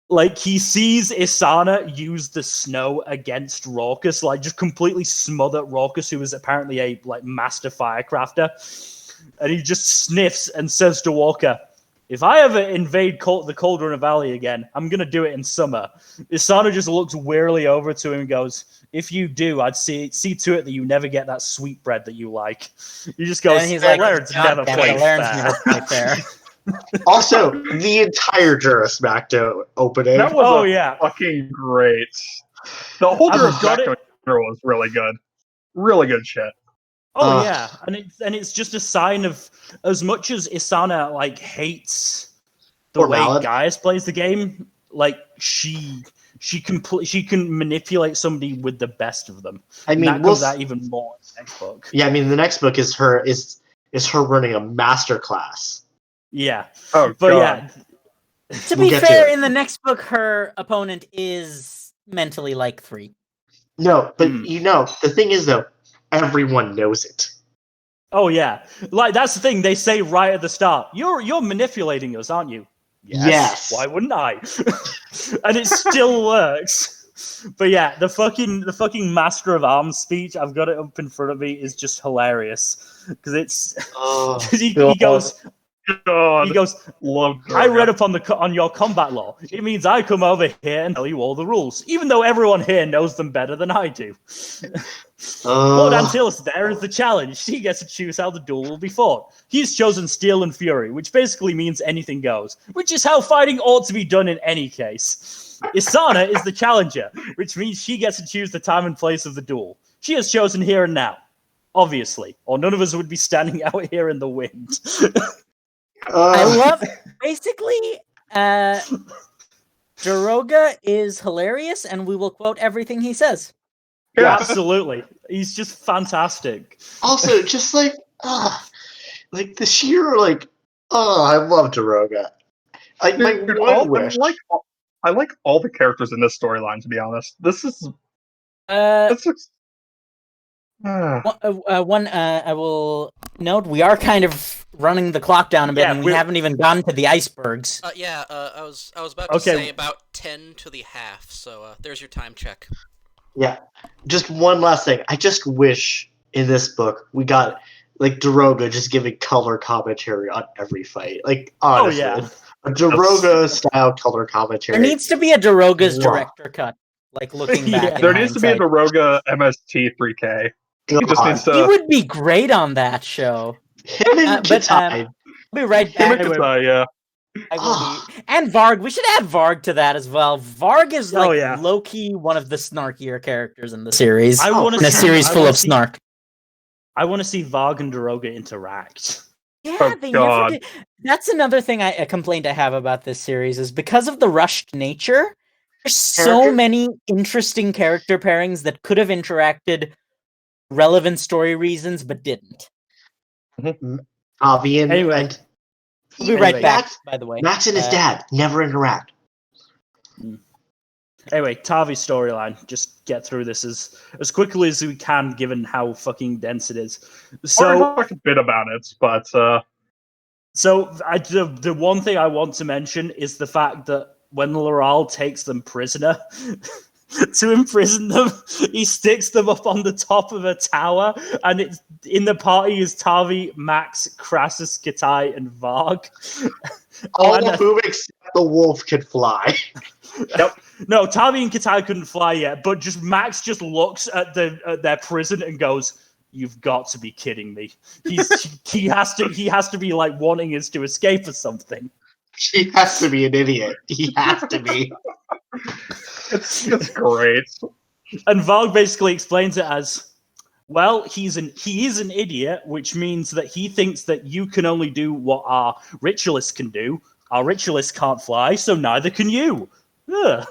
Like, he sees Isana use the snow against Raucus, like, just completely smother Raucus, who is apparently a, master firecrafter. And he just sniffs and says to Walker, if I ever invade the Cauldron Valley again, I'm going to do it in summer. Isana just looks wearily over to him and goes, if you do, I'd see to it that you never get that sweet bread that you like. He just goes, Lairds never played fair. Also, the entire Juris Macto opening. That was fucking great. The whole Juris Macto was really good. Really good shit. Oh yeah, and it's just a sign of, as much as Isana hates the way Gaius plays the game, she can manipulate somebody with the best of them. I mean, that comes out even more in the next book. Yeah, I mean, the next book is her running a master class. Yeah. Oh, but God. yeah. To be fair, in the next book, her opponent is mentally 3. No, but the thing is though, everyone knows it. Oh yeah, that's the thing. They say right at the start, "You're manipulating us, aren't you?" Yes. Why wouldn't I? And it still works. But yeah, the fucking Master of Arms speech, I've got it up in front of me, is just hilarious because it's he goes. God. He goes, I read up on your combat law. It means I come over here and tell you all the rules, even though everyone here knows them better than I do. Lord Antilles there is the challenge. He gets to choose how the duel will be fought. He's chosen Steel and Fury, which basically means anything goes, which is how fighting ought to be done in any case. Isana is the challenger, which means she gets to choose the time and place of the duel. She has chosen here and now, obviously, or none of us would be standing out here in the wind. I love basically Daroga is hilarious and we will quote everything he says. Yeah. Absolutely. He's just fantastic. Also, just like the sheer I love Daroga. Like my Dude, one wish. I like all the characters in this storyline. To be honest, this is Uh, uh, I will note we are kind of running the clock down a bit, Yeah, and we we're- haven't even gotten to the icebergs. I was about to Okay. say about 10 to the half. So there's your time check. Yeah. Just one last thing. I just wish in this book we got Daroga just giving color commentary on every fight. Like honestly, yeah. a Daroga style color commentary. There needs to be a Daroga's Wow. director cut, looking back. Yeah. in there needs to be a hindsight. Daroga MST 3K. He just God. needs He to. would be great on that show. Him and But, Kitai. I'll be right Him back. and Katai, yeah. I will be. And Varg. We should add Varg to that as well. Varg is Oh, yeah. low-key one of the snarkier characters in the series. I want in to a series full of snark. I want to see Varg and Daroga interact. Yeah, Oh, they God. never did. That's another thing a complaint I have about this series is because of the rushed nature. There's so Character- many interesting character pairings that could have interacted, relevant story reasons, but didn't. Avi and, Anyway. and We'll be right Anyway. back. By the way, Max and his dad never interact. Anyway, Tavi's storyline. Just get through this as quickly as we can, given how fucking dense it is. So So, talk a bit about it, but the one thing I want to mention is the fact that when Laral takes them prisoner to imprison them, he sticks them up on the top of a tower, and it's in the party is Tavi, Max, Crassus, Kitai, and Varg. All and, of whom except the wolf could fly. no, Tavi and Kitai couldn't fly yet, but just Max just looks at their prison and goes, "You've got to be kidding me." He has to be like wanting us to escape or something. He has to be an idiot. He has to be. it's great. And Varg basically explains it as, well, he is an idiot, which means that he thinks that you can only do what our ritualists can do. Our ritualists can't fly, so neither can you. Ugh.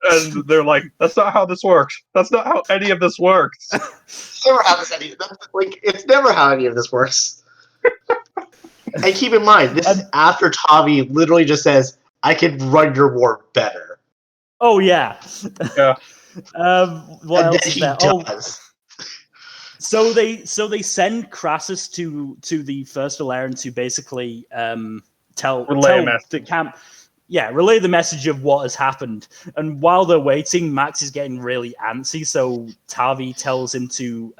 And they're like, "That's not how this works. That's not how any of this works." It's never how any of this works. And keep in mind, this is after Tavi literally just says, "I can run your war better." Oh yeah. Yeah. What And else then is he there? does. So they send Crassus to the First Alera to basically tell the camp, relay the message of what has happened. And while they're waiting, Max is getting really antsy. So Tavi tells him to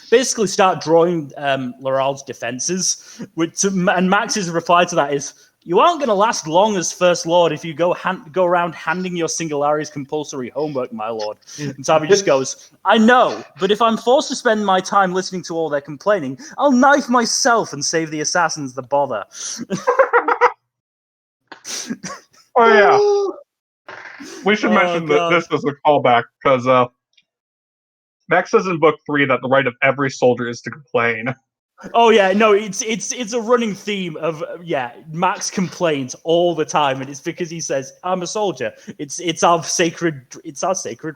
basically start drawing Laral's defenses. And Max's reply to that is, "You aren't going to last long as First Lord if you go around handing your Singularities compulsory homework, my lord." And Tavi just goes, "I know, but if I'm forced to spend my time listening to all their complaining, I'll knife myself and save the assassins the bother." Oh yeah. We should mention that God. this is a callback because Max says in book 3 that the right of every soldier is to complain. Oh yeah, no, it's a running theme of Max complains all the time, and it's because he says, "I'm a soldier. It's our sacred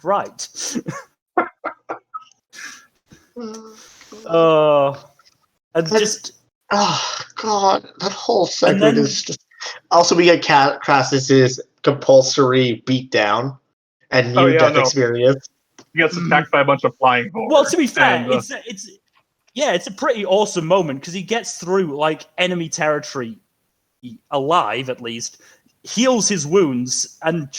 right." And just Oh God, that whole segment then- is just. Also, we get Crassus's compulsory beatdown and near-death experience. He gets attacked by a bunch of flying horrors. well, to be fair, and, it's a pretty awesome moment because he gets through enemy territory alive, at least, heals his wounds, and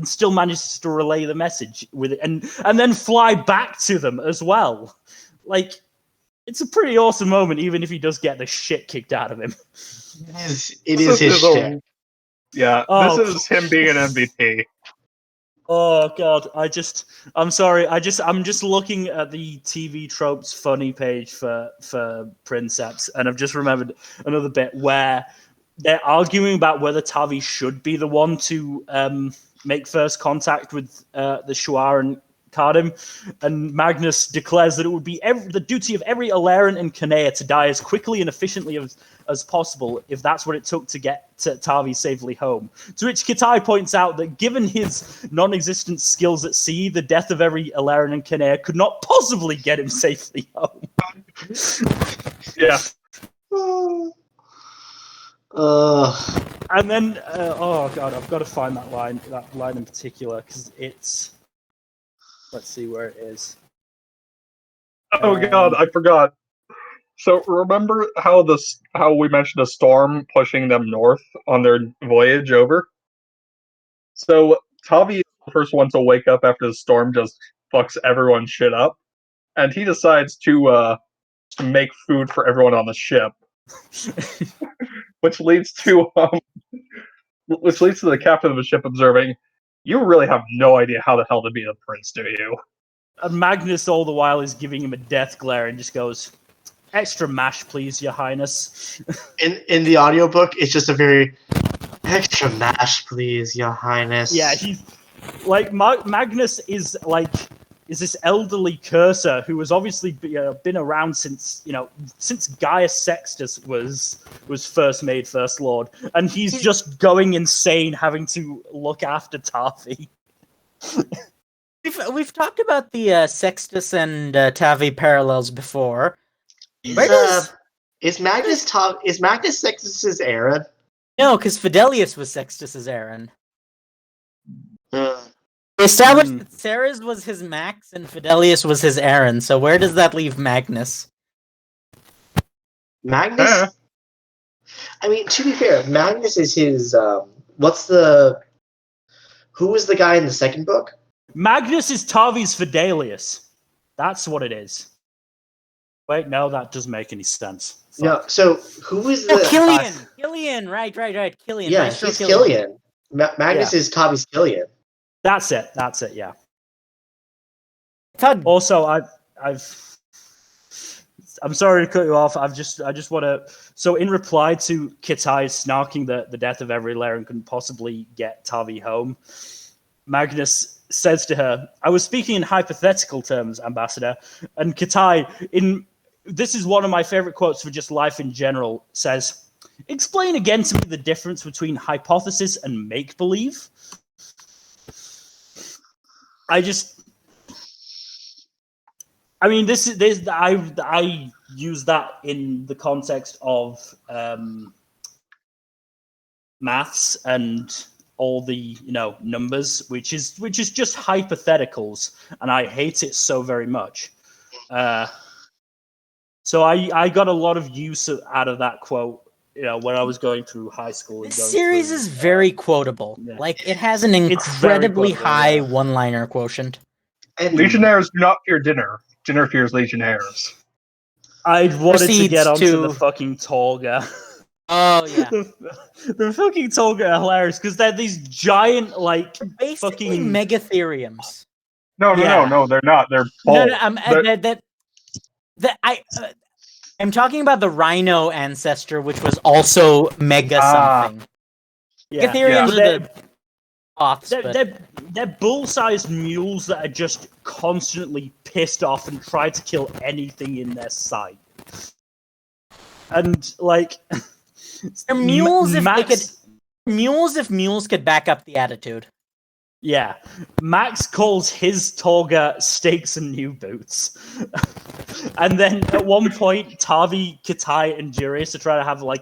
still manages to relay the message with it, and then fly back to them as well. It's a pretty awesome moment, even if he does get the shit kicked out of him. It is his shit. Yeah, Oh, this is him being an MVP. Oh God, I'm sorry. I'm just looking at the TV tropes funny page for Princeps, and I've just remembered another bit where they're arguing about whether Tavi should be the one to make first contact with the Shuar and Cardim, and Magnus declares that it would be the duty of every Aleren and Kanea to die as quickly and efficiently as possible if that's what it took to get Tavi safely home. To which Kitai points out that given his non-existent skills at sea, the death of every Aleren and Kanea could not possibly get him safely home. Yeah. And then, oh god, I've got to find that line in particular, because it's... Let's see where it is. Oh god, I forgot. So remember how we mentioned a storm pushing them north on their voyage over? So Tavi is the first one to wake up after the storm just fucks everyone's shit up, and he decides to make food for everyone on the ship, which leads to the captain of the ship observing, "You really have no idea how the hell to be a prince, do you?" And Magnus all the while is giving him a death glare and just goes, "Extra mash, please, your highness." In the audiobook, it's just a very extra mash, please, your highness. Yeah, he's like Magnus is this elderly cursor who has obviously been around since Gaius Sextus was first made First Lord, and he's just going insane having to look after Tavi. We've talked about the Sextus and Tavi parallels before. Is Magnus Sextus's Aaron? No, because Fidelius was Sextus's Aaron. We established that Ceres was his Max and Fidelius was his Aaron, so where does that leave Magnus? Magnus? I mean, to be fair, Magnus is his, who was the guy in the second book? Magnus is Tavi's Fidelius. That's what it is. Wait, no, that doesn't make any sense. Fuck. No, so who is the... Killian! Killian, right, Killian. Yeah, Maestro he's Killian. Magnus is Tavi's Killian. That's it, yeah. Thud. Also, I'm sorry to cut you off. I just want to. So, in reply to Kitai snarking that the death of every Laren couldn't possibly get Tavi home, Magnus says to her, "I was speaking in hypothetical terms, Ambassador." And Kitai, this is one of my favorite quotes for just life in general, says, "Explain again to me the difference between hypothesis and make believe." I use that in the context of maths and all the numbers, which is just hypotheticals, and I hate it so very much. So I got a lot of use out of that quote, when I was going through high school. This series is very quotable. Yeah. Like, it has an incredibly high one-liner quotient. And Legionnaires do not fear dinner. Dinner fears legionnaires. I wanted to get onto to- the fucking Tolga. Oh, yeah. the fucking Tolga are hilarious because they're these giant, Basically fucking megatheriums. No, they're not. They're No, bold. I'm talking about the Rhino ancestor, which was also mega something. yeah. Megatheriums But are the offs, but they're bull-sized mules that are just constantly pissed off and try to kill anything in their sight. And they're mules if Max, mules could back up the attitude. Yeah, Max calls his Tolga steaks and new boots. And then at one point, Tavi, Kitai, and Jurius are trying to have a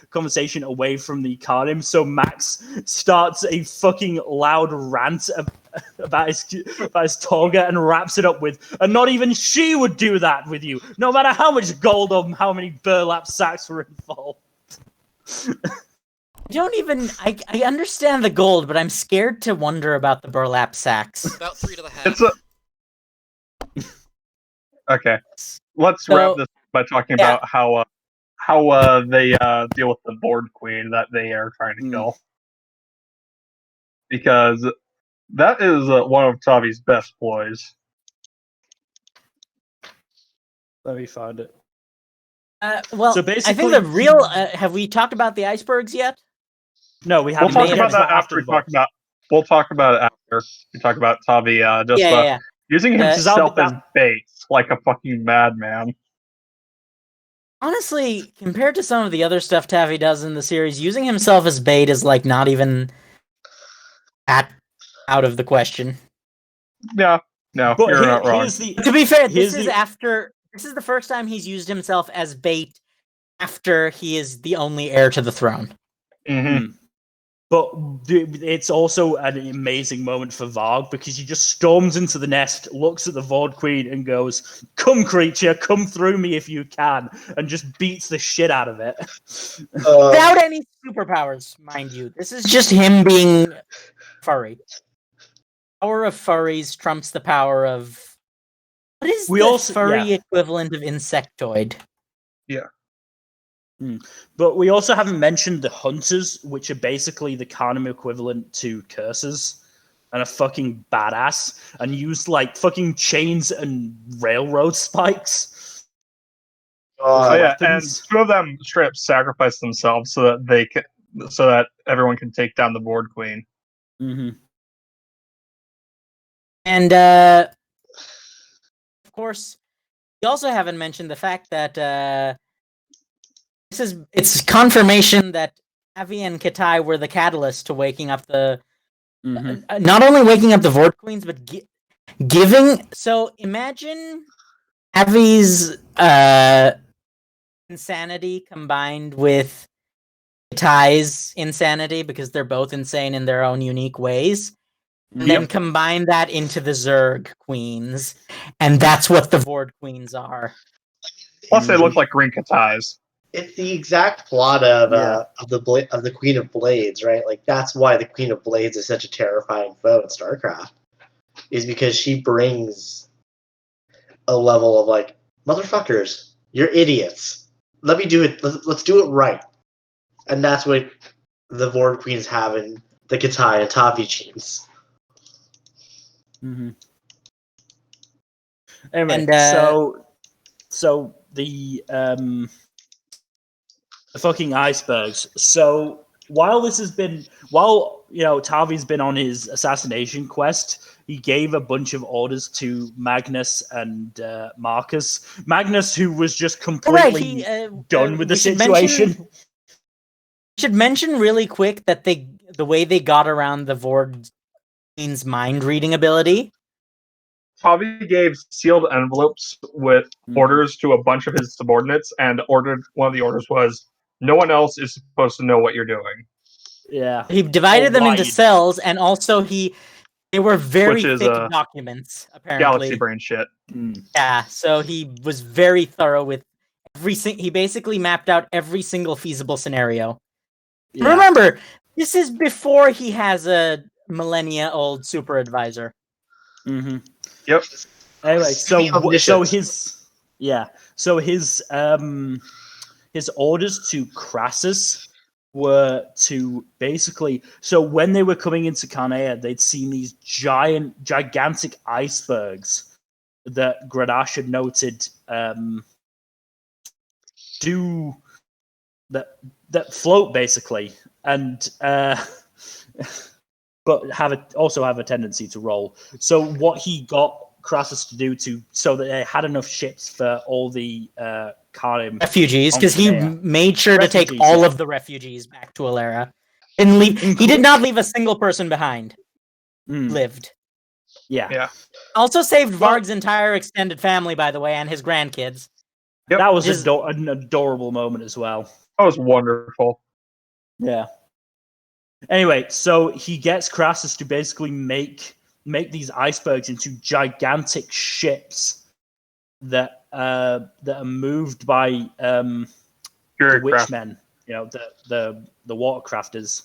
conversation away from the Cardim. So Max starts a fucking loud rant about his Tolga and wraps it up with, "And not even she would do that with you, no matter how much gold or how many burlap sacks were involved." I understand the gold, but I'm scared to wonder about the burlap sacks. About 3 to the head. Okay. Let's wrap this by talking about how they deal with the Board Queen that they are trying to kill. Because that is one of Tavi's best ploys. Let me find it. Well, So I think basically- the real... have we talked about the icebergs yet? No, we We'll haven't. talk made about it that after we talk about. We'll talk about it after we talk about Tavi. Yeah. Using That- himself that- as bait, like a fucking madman. Honestly, compared to some of the other stuff Taffy does in the series, using himself as bait is like not even out of the question. Yeah, no, But you're not wrong. here's the To be fair, this Here's is the- after. This is the first time he's used himself as bait after he is the only heir to the throne. Hmm. But it's also an amazing moment for Varg because he just storms into the nest, looks at the Vord Queen, and goes, "Come, creature, come through me if you can," and just beats the shit out of it. Without any superpowers, mind you. This is just him being furry. Power of furries trumps the power of. What is the furry equivalent of insectoid? But we also haven't mentioned the hunters, which are basically the Carnum equivalent to cursors, and are fucking badass, and use like fucking chains and railroad spikes. Oh yeah, and weapons. 2 of them straight up sacrifice themselves so that everyone can take down the Board Queen. Mm-hmm. And of course, we also haven't mentioned the fact that it's confirmation that Avi and Katai were the catalyst to waking up the not only waking up the Vord Queens, but giving. So imagine Avi's insanity combined with Katai's insanity, because they're both insane in their own unique ways. And then combine that into the Zerg Queens, and that's what the Vord Queens are. Plus, they look like green Katais. It's the exact plot of the Queen of Blades, right? Like that's why the Queen of Blades is such a terrifying foe in StarCraft, is because she brings a level of like, motherfuckers, you're idiots. Let me do it. Let's do it right, and that's what the Vord Queens have in the Katai and Tavi teams. Mm-hmm. Anyway, And, so the fucking icebergs. So while Tavi's been on his assassination quest, he gave a bunch of orders to Magnus and Marcus. Magnus, who was just completely done with the situation. Should mention really quick that the way they got around the Vord Queen's mind reading ability. Tavi gave sealed envelopes with orders to a bunch of his subordinates, and one of the orders was, no one else is supposed to know what you're doing. Yeah. He divided them into cells, and also they were very Which is, thick documents, apparently. Galaxy brain shit. Yeah, so he was very thorough with he basically mapped out every single feasible scenario. Yeah. Remember, this is before he has a millennia-old super advisor. Mm-hmm. Yep. Anyway, so his orders to Crassus were to basically. So when they were coming into Carnea, they'd seen these gigantic icebergs that Grenache had noted that float basically, and but also have a tendency to roll. So what he got Crassus to do so that they had enough ships for all the Karim refugees, because he made sure to take all of the refugees back to Alera. He did not leave a single person behind. Lived. Yeah. Also saved Varg's entire extended family, by the way, and his grandkids. Yep. That was an adorable moment as well. That was wonderful. Yeah. Anyway, so he gets Crassus to basically make these icebergs into gigantic ships that are moved by the witchmen, the watercrafters,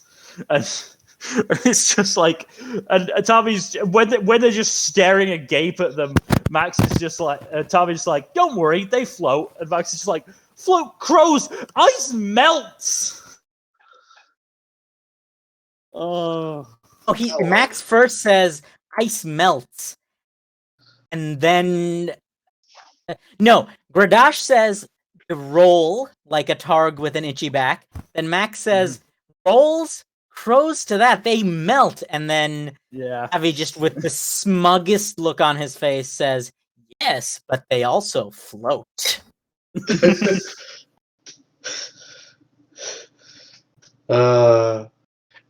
and it's just like, and Tommy's when they're just staring agape at them, Max is just like, Tommy's like, don't worry, they float, and Max is just like, float crows, ice melts. Max first says ice melts, and then Grenache says roll like a targ with an itchy back. Then Max says rolls, crows to that, they melt, and then Yeah. Tavi, just with the smuggest look on his face, says, "Yes, but they also float."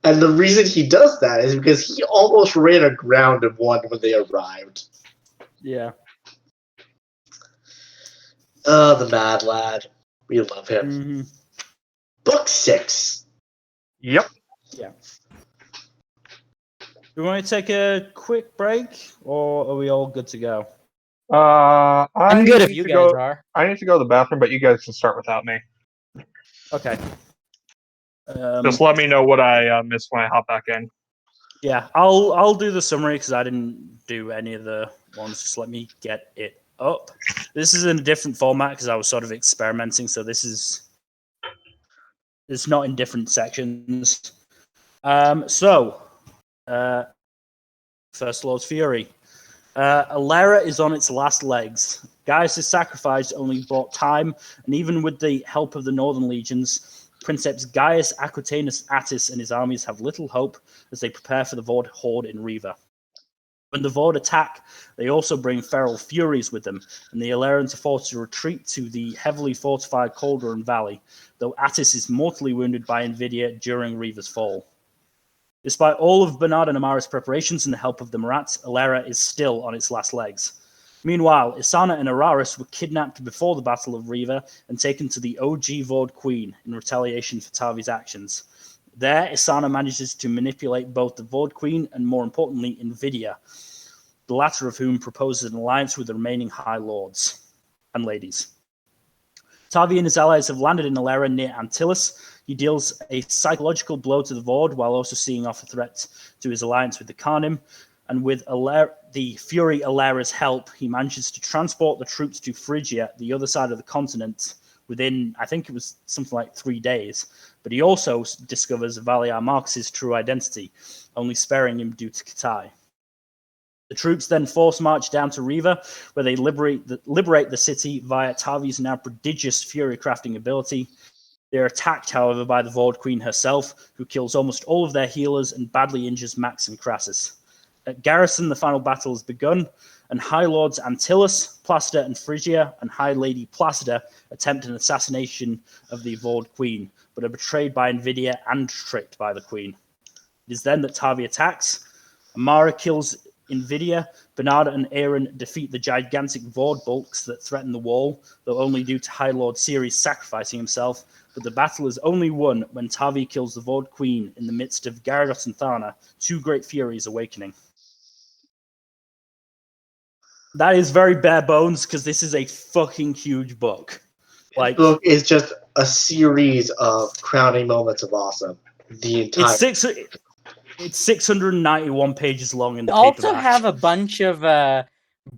And the reason he does that is because he almost ran aground in one when they arrived. Yeah. The mad lad. We love him. Mm-hmm. Book 6. Yep. Yeah. Do we want to take a quick break, or are we all good to go? I'm good if need you to guys go. are. I need to go to the bathroom, but you guys can start without me. Okay. Just let me know what I missed when I hop back in. Yeah, I'll do the summary because I didn't do any of the ones. Just let me get it up. This is in a different format because I was sort of experimenting. So it's not in different sections. First Lord's Fury. Alera is on its last legs. Gaius' sacrifice only bought time, and even with the help of the Northern Legions, Princeps Gaius Aquitanus Attis and his armies have little hope as they prepare for the Vord horde in Riva. When the Vord attack, they also bring feral furies with them, and the Alerans are forced to retreat to the heavily fortified Calderon Valley, though Attis is mortally wounded by Invidia during Riva's fall. Despite all of Bernard and Amara's preparations and the help of the Marat, Alera is still on its last legs. Meanwhile, Isana and Araris were kidnapped before the Battle of Riva and taken to the OG Vord Queen in retaliation for Tavi's actions. There, Isana manages to manipulate both the Vord Queen and, more importantly, Invidia, the latter of whom proposes an alliance with the remaining High Lords and Ladies. Tavi and his allies have landed in Alera near Antilles. He deals a psychological blow to the Vord while also seeing off a threat to his alliance with the Karnim. And with the Fury Alera's help, he manages to transport the troops to Phrygia, the other side of the continent, within, I think it was something like 3 days. But he also discovers Valiar Marcus's true identity, only sparing him due to Katai. The troops then force march down to Riva, where they liberate the city via Tavi's now prodigious fury crafting ability. They are attacked, however, by the Vord Queen herself, who kills almost all of their healers and badly injures Max and Crassus. At Garrison, the final battle has begun, and High Lords Antilles, Placida, and Phrygia, and High Lady Placida attempt an assassination of the Vord Queen, but are betrayed by Invidia and tricked by the Queen. It is then that Tavi attacks. Amara kills Invidia. Bernard and Aaron defeat the gigantic Vord bulks that threaten the wall, though only due to High Lord Ceres sacrificing himself. But the battle is only won when Tavi kills the Vord Queen in the midst of Gyarados and Thana, two great furies awakening. That is very bare bones because this is a fucking huge book. This book is just a series of crowning moments of awesome. The entire. It's 691 pages long in the We also paperback. have a bunch of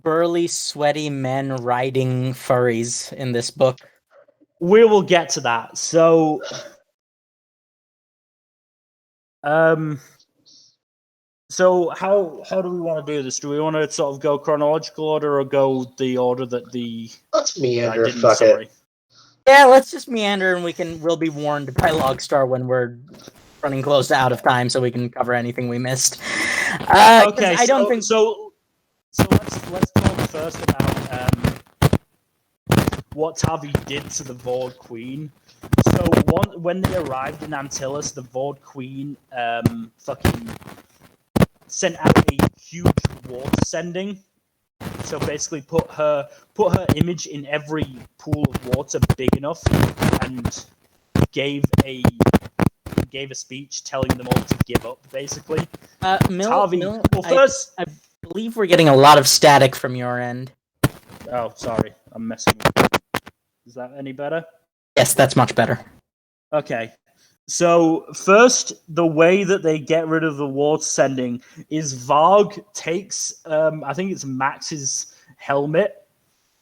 burly, sweaty men riding furries in this book. We will get to that. So, so how do we want to do this? Do we want to sort of go chronological order or go the order that Let's meander. I did in Fuck the summary? it. Yeah, let's just meander, and we'll be warned by Logstar when we're running close to out of time, so we can cover anything we missed. Okay, I don't think so. Let's talk first about what Tavi did to the Vord Queen. So when they arrived in Antilles, the Vord Queen fucking sent out a huge water sending. So basically put her image in every pool of water big enough and gave a speech telling them all to give up, basically. Tavi, first... I believe we're getting a lot of static from your end. Oh, sorry. I'm messing with it. Is that any better? Yes, that's much better. Okay. So, first, the way that they get rid of the water sending is Varg takes, I think it's Max's helmet,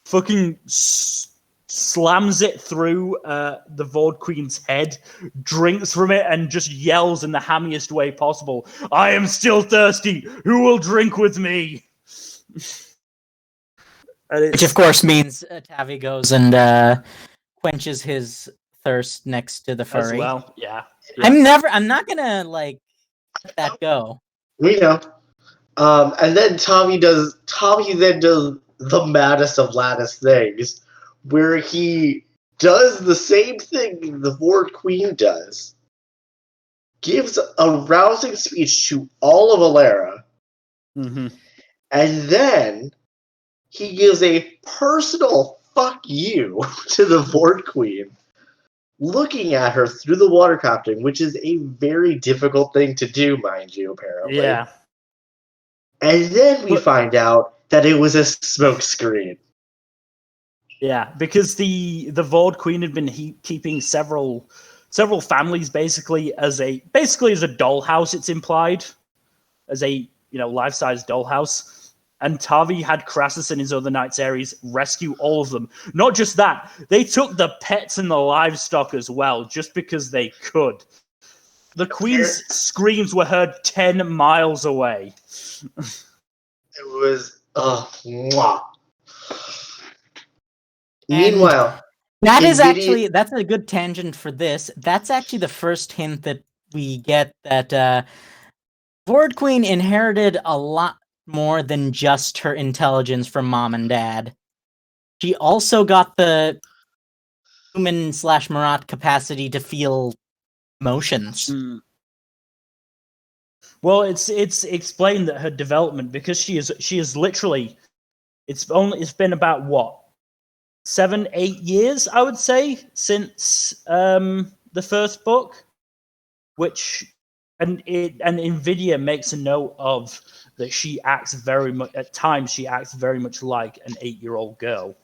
fucking slams it through the Vord Queen's head, drinks from it, and just yells in the hammiest way possible, "I am still thirsty! Who will drink with me?" Which, of course, means Tavi goes and quenches his thirst next to the furry. As well, yeah. I'm not gonna like let that go. We know. And then Tommy then does the maddest of laddest things, where he does the same thing the Lord Queen does. Gives a rousing speech to all of Alera, Mm-hmm. and then he gives a personal fuck you to the Lord Queen, looking at her through the water crafting, which is a very difficult thing to do, mind you, apparently. Yeah. And then we But- find out that it was a smokescreen. Yeah, because the Vord Queen had been keeping several families basically as a dollhouse. It's implied as a life-size dollhouse. And Tavi had Crassus and his other Knights Ares rescue all of them. Not just that, they took the pets and the livestock as well, just because they could. The Queen's screams were heard 10 miles away. It was mwah. And Meanwhile, that's Nvidia- a good tangent for this. That's actually the first hint that we get that Vord Queen inherited a lot more than just her intelligence from mom and dad. She also got the human/Marat capacity to feel emotions. Well, it's explained that her development, because she is literally, it's been about what, 7-8 years, I would say, since the first book, which and Nvidia makes a note of that she acts very much at times. She acts very much like an 8-year-old girl,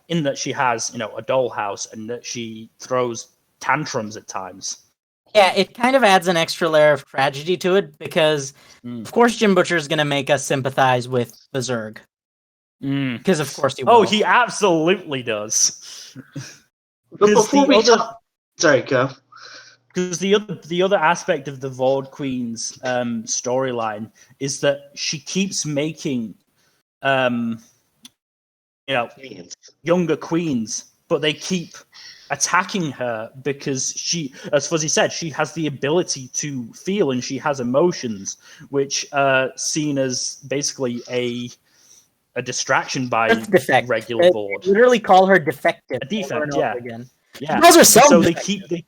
in that she has a dollhouse and that she throws tantrums at times. Yeah, it kind of adds an extra layer of tragedy to it because, of course, Jim Butcher is going to make us sympathize with the Zerg. Because of course he will. Oh, he absolutely does. but before we talk, sorry, go. Because the other aspect of the Vord Queen's storyline is that she keeps making, younger queens, but they keep attacking her because she, as Fuzzy said, she has the ability to feel and she has emotions, which are seen as basically a distraction by regular Vord. They literally call her defective. A defect, yeah. Again. Yeah. She calls herself so defective.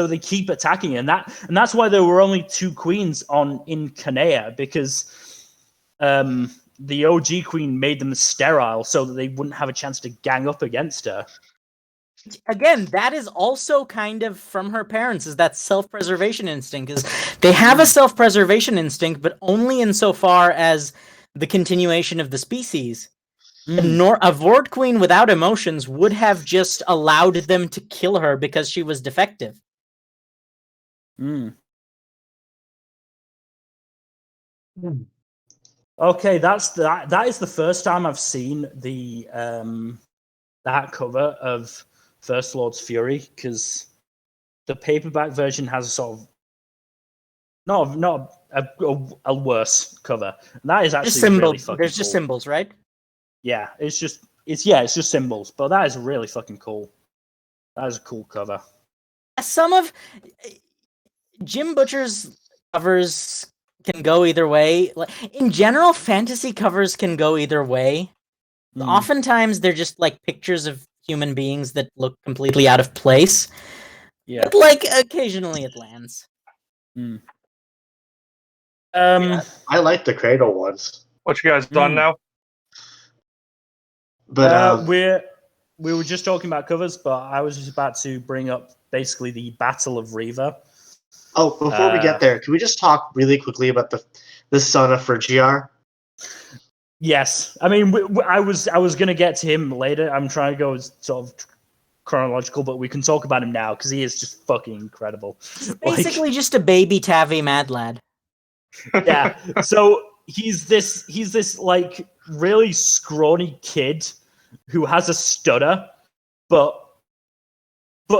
they keep attacking, and that's why there were only 2 queens in Kanea, because the OG queen made them sterile so that they wouldn't have a chance to gang up against her. Again, that is also kind of from her parents, is that self-preservation instinct. Is they have a self-preservation instinct, but only insofar as the continuation of the species. A Vord Queen without emotions would have just allowed them to kill her because she was defective. Okay, that is the first time I've seen the that cover of First Lord's Fury, because the paperback version has a sort of not a worse cover. And that is actually really fucking There's cool. just symbols, right? Yeah, it's just symbols, but that is really fucking cool. That is a cool cover. Some of Jim Butcher's covers can go either way. In general, fantasy covers can go either way. Oftentimes, they're just like pictures of human beings that look completely out of place. Yeah. But occasionally it lands. I like the Cradle ones. What you guys done now? But we were just talking about covers, but I was just about to bring up basically the Battle of Riva. Oh, before we get there, can we just talk really quickly about the son of Phrygiar? Yes, I mean I was gonna get to him later. I'm trying to go as sort of chronological, but we can talk about him now because he is just fucking incredible. Basically, just a baby Tavi mad lad. Yeah. So he's this like really scrawny kid who has a stutter, but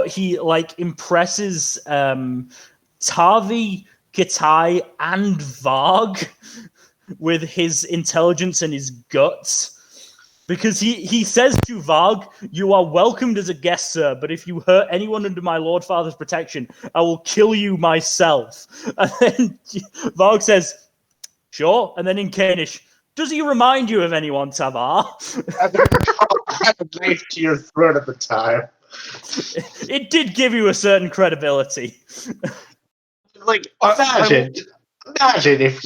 he like impresses Tavi, Kitai, and Varg with his intelligence and his guts. Because he says to Varg, "You are welcomed as a guest, sir, but if you hurt anyone under my Lord Father's protection, I will kill you myself." And then Varg says, "Sure." And then in Kanish, "Does he remind you of anyone, Tavar?" I had a knife to your throat at the time. It did give you a certain credibility. Like, imagine if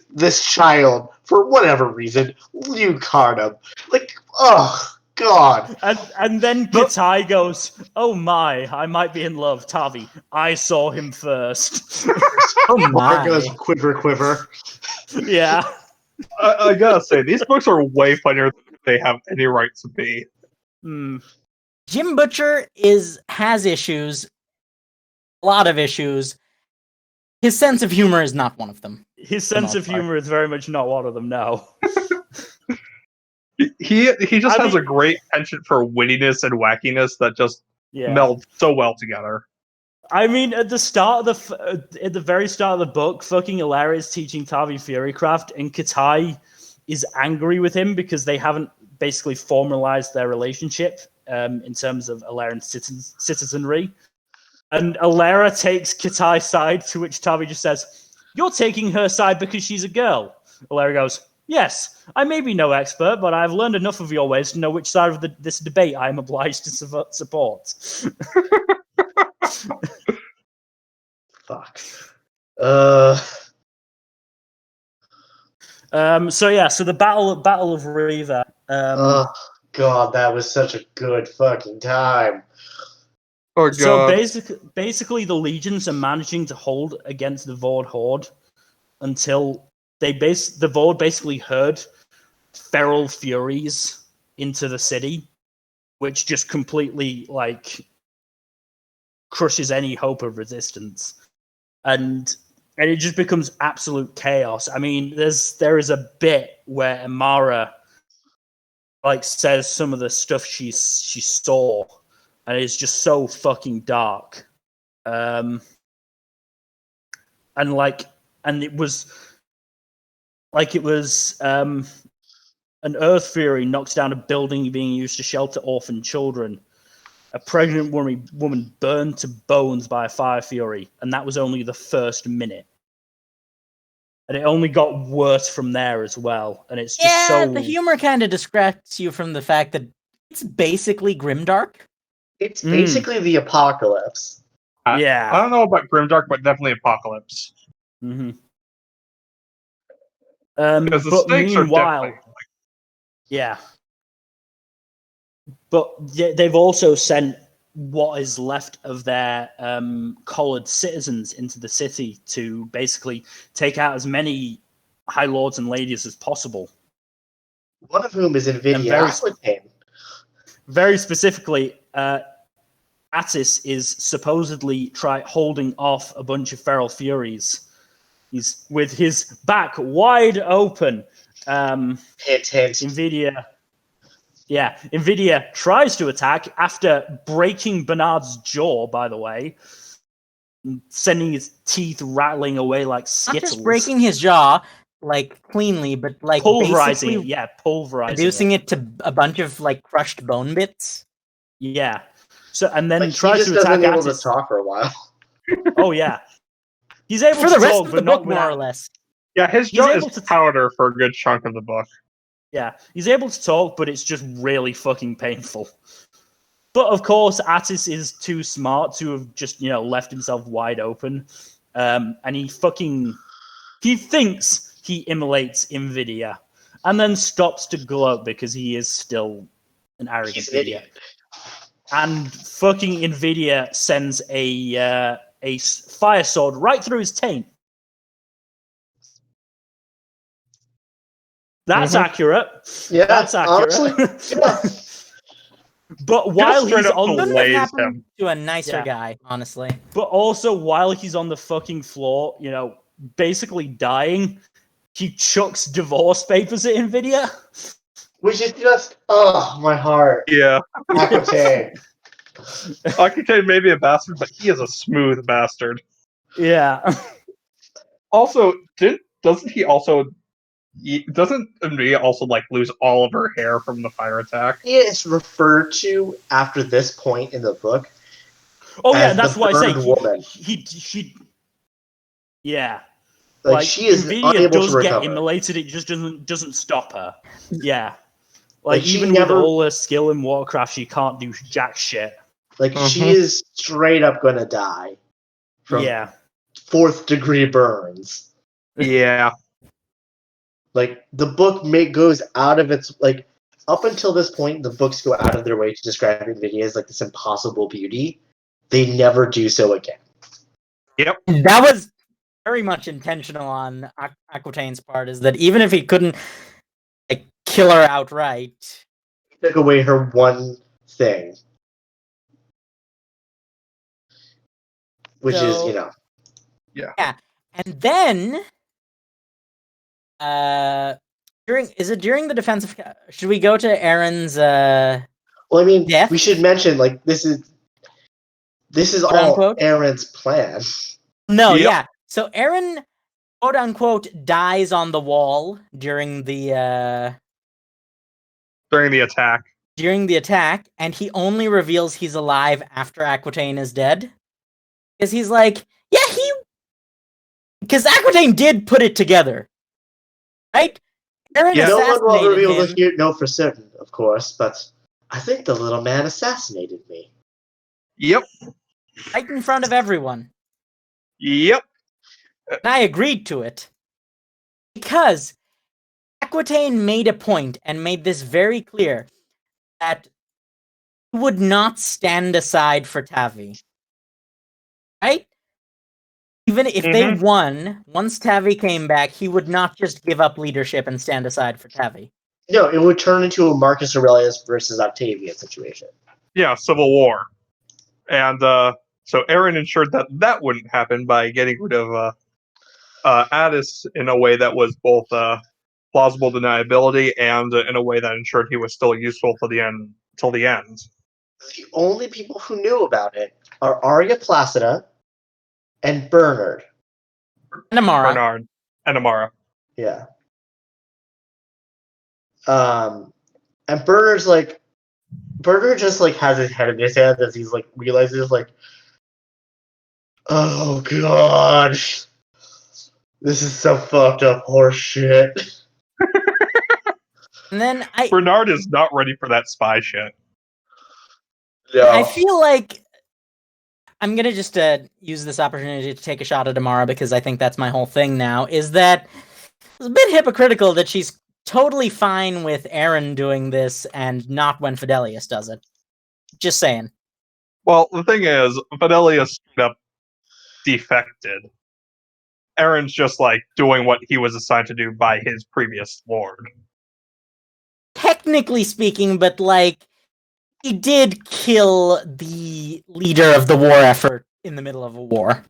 this child, for whatever reason, Luke caught him. Like, oh god. And then Kitai goes, "Oh my, I might be in love, Tavi. I saw him first." Oh Mark my! goes quiver, quiver. Yeah. I gotta say, these books are way funnier than they have any right to be. Jim Butcher has issues, a lot of issues. His sense of humor is not one of them. His sense of most part. humor is very much not one of them, no. He just has a great penchant for wittiness and wackiness that just meld so well together. I mean, at the very start of the book, fucking Alera is teaching Tavi Furycraft, and Kitai is angry with him because they haven't basically formalized their relationship in terms of Alera citizenry. And Alera takes Kitai's side, to which Tavi just says, "You're taking her side because she's a girl." Alera goes, "Yes, I may be no expert, but I've learned enough of your ways to know which side of this debate I am obliged to support." Fuck. So the battle of Riva. Oh god, that was such a good fucking time. Oh god. So basically, the legions are managing to hold against the Vord horde until the Vord basically herd feral furies into the city, which just completely crushes any hope of resistance, and it just becomes absolute chaos. I mean, there is a bit where Amara says some of the stuff she saw, and it's just so fucking dark. And it was an earth fury knocks down a building being used to shelter orphan children. A pregnant woman burned to bones by a fire fury, and that was only the first minute. And it only got worse from there as well. And it's just the humor kind of distracts you from the fact that it's basically grimdark. It's basically the apocalypse. I don't know about grimdark, but definitely apocalypse. Mm-hmm. Because the but stakes are meanwhile, definitely but they've also sent what is left of their collared citizens into the city to basically take out as many high lords and ladies as possible. One of whom is Nvidia Aquitaine. Very specifically, Attis is supposedly holding off a bunch of feral furies. He's with his back wide open. Hint, hint. Nvidia tries to attack after breaking Bernard's jaw, by the way, sending his teeth rattling away like Skittles. Not just breaking his jaw, cleanly, but pulverizing it. Pulverizing reducing it to a bunch of crushed bone bits. Yeah. So and then he tries just to attack able Attis. to talk for a while. Oh yeah. He's able for to the rest talk, of but the book, not more or less. Yeah, his jaw is powder for a good chunk of the book. Yeah, he's able to talk, but it's just really fucking painful. But of course, Attis is too smart to have just left himself wide open, and he thinks he immolates Nvidia, and then stops to gloat because he is still an arrogant idiot. And fucking Nvidia sends a fire sword right through his taint. That's accurate. Yeah, that's accurate. Honestly, yeah. But while he's on to a nicer guy, honestly. But also while he's on the fucking floor, basically dying, he chucks divorce papers at Nvidia. Which is just my heart. Yeah. Aquitaine. Aquitaine may be a bastard, but he is a smooth bastard. Yeah. Also, doesn't he also Doesn't Emilia also like lose all of her hair from the fire attack? It's referred to after this point in the book. Oh yeah, as that's the why I say bird woman. she yeah. Like she is Nvidia unable does to get recover. immolated, it just doesn't stop her. Yeah. Like, she even never- with all her skill in Warcraft, she can't do jack shit. Like she is straight up gonna die from Yeah. 4th degree burns. Yeah. Like the book goes out of its like up until this point, the books go out of their way to describe Nvidia as like this impossible beauty. They never do so again. That was very much intentional on Aquitaine's part, is that even if he couldn't like kill her outright, He took away her one thing. Which is, So- you know. and then during the defense of, should we go to Aaron's Well, I mean, death? we should mention like this is Quote, all unquote? Aaron's plan. No, Yep. yeah. So Aaron, quote unquote, dies on the wall during the During the attack. and he only reveals he's alive after Aquitaine is dead. Because he's like, yeah, because Aquitaine did put it together. Right? Aaron Yeah. No one will assassinated reveal him. the know for certain, of course, but I think the little man assassinated me. Yep. Right in front of everyone. Yep. And I agreed to it. Because Aquitaine made a point and made this very clear that he would not stand aside for Tavi. Right? Even if they won, once Tavi came back, he would not just give up leadership and stand aside for Tavi. No, it would turn into a Marcus Aurelius versus Octavian situation. Yeah, Civil War. And so Aaron ensured that wouldn't happen by getting rid of Addis in a way that was both plausible deniability and in a way that ensured he was still useful till the end. The only people who knew about it are Arya Placida and Bernard. And Amara. Bernard and Amara. Yeah. And Bernard just like has his head in his hand as he's like realizes like, oh god, this is some fucked up horse shit. And then Bernard is not ready for that spy shit. No. I feel like I'm gonna just use this opportunity to take a shot at Amara because I think that's my whole thing now, is that it's a bit hypocritical that she's totally fine with Aaron doing this and not when Fidelius does it. Just saying. Well, the thing is, Fidelius straight up defected. Aaron's just like doing what he was assigned to do by his previous lord. Technically speaking, but like he did kill the leader of the war effort in the middle of a war.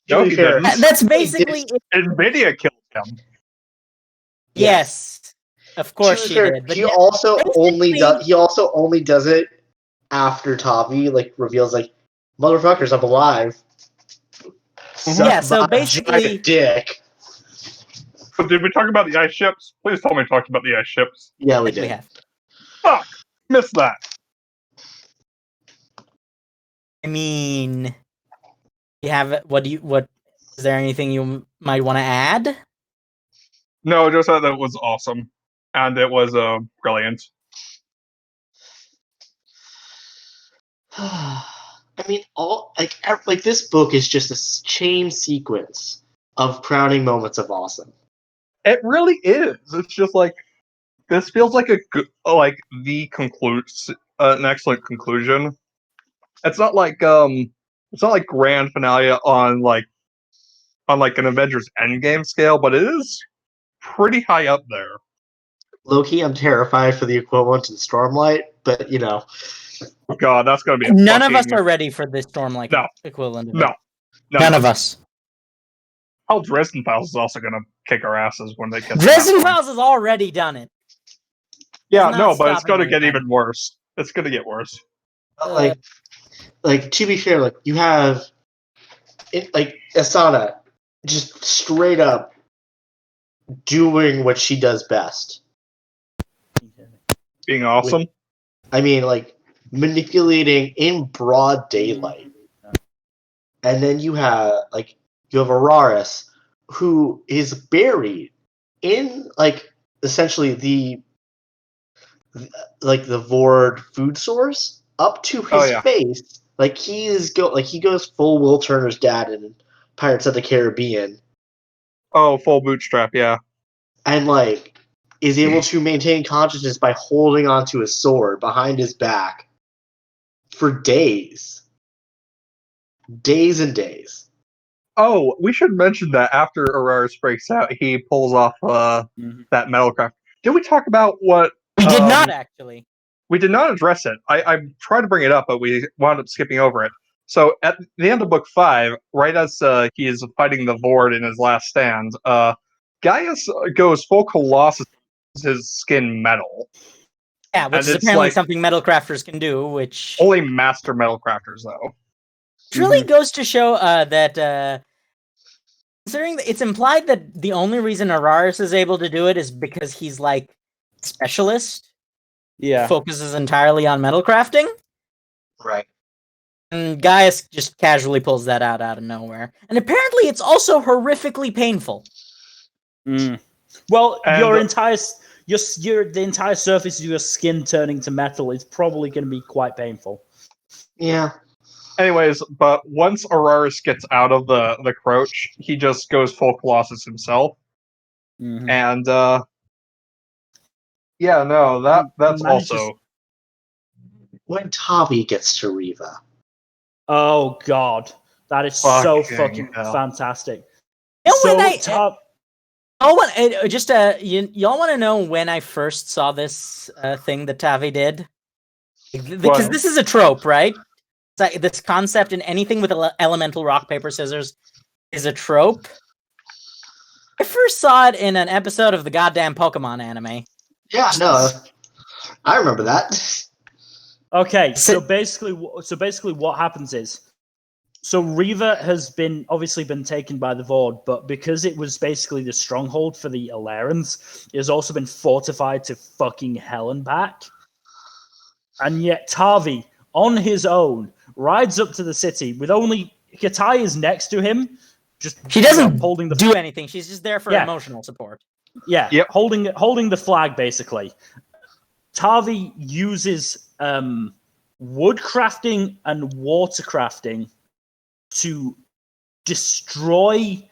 No, he didn't. That's basically it. Nvidia killed him. Yes. Of course she did. But He also only basically- does it after Tavi like reveals like, motherfuckers, I'm alive. Yeah, so Suck my basically- giant dick. But did we talk about the ice ships? Please tell me we talked about the ice ships. Yeah, we we did. have. Fuck! Missed that. I mean, you have what is there anything you might want to add? No, just that it was awesome. And it was brilliant. I mean, like this book is just a chain sequence of crowning moments of awesome. It really is. It's just like this feels like an excellent conclusion. It's not like grand finale on an Avengers Endgame scale, but it is pretty high up there. Low-key, I'm terrified for the equivalent to Stormlight, but you know. God, that's gonna be None of us are ready for this Stormlight No. equivalent of No. it. None of us. Hell, Dresden Files is also gonna kick our asses when they get to Dresden that one. Files has already done it. Yeah, It's no, not but it's stopping gonna get anytime. even worse. It's gonna get worse. But, like to be fair, like you have it, like Asana just straight up doing what she does best. Being awesome. I mean, like, manipulating in broad daylight. And then you have Araris, who is buried in, like, essentially the Vord food source up to his face. Like, he goes full Will Turner's dad in Pirates of the Caribbean. Oh, full bootstrap, yeah. And, like, is able to maintain consciousness by holding onto a sword behind his back for days. Days and days. Oh, we should mention that after Araris breaks out, he pulls off that metalcraft. Did we talk about what... We did not, actually. We did not address it. I tried to bring it up, but we wound up skipping over it. So at the end of book 5, right as he is fighting the Vord in his last stand, Gaius goes full Colossus, his skin metal. Yeah, which is apparently something metal crafters can do, which... Only master metal crafters, though. It really goes to show that... considering that it's implied that the only reason Araris is able to do it is because he's, like, specialist. Yeah. Focuses entirely on metal crafting. Right. And Gaius just casually pulls that out of nowhere. And apparently it's also horrifically painful. Well, the entire surface of your skin turning to metal is probably going to be quite painful. Yeah. Anyways, but once Araris gets out of the Croach, he just goes full Colossus himself. And yeah, no, that's also... When Tavi gets to Riva. Oh, God. That is so fucking fantastic. You know, y'all want to know when I first saw this thing that Tavi did? Because this is a trope, right? It's like this concept in anything with elemental rock, paper, scissors is a trope. I first saw it in an episode of the goddamn Pokemon anime. Yeah, no, I remember that. Okay, so basically what happens is, so Riva has obviously been taken by the Vord, but because it was basically the stronghold for the Alerans, it has also been fortified to fucking hell and back. And yet Tavi, on his own, rides up to the city with only Katai is next to him. She doesn't do anything. She's just there for emotional support. Yeah, holding the flag, basically. Tavi uses wood crafting and water crafting to destroy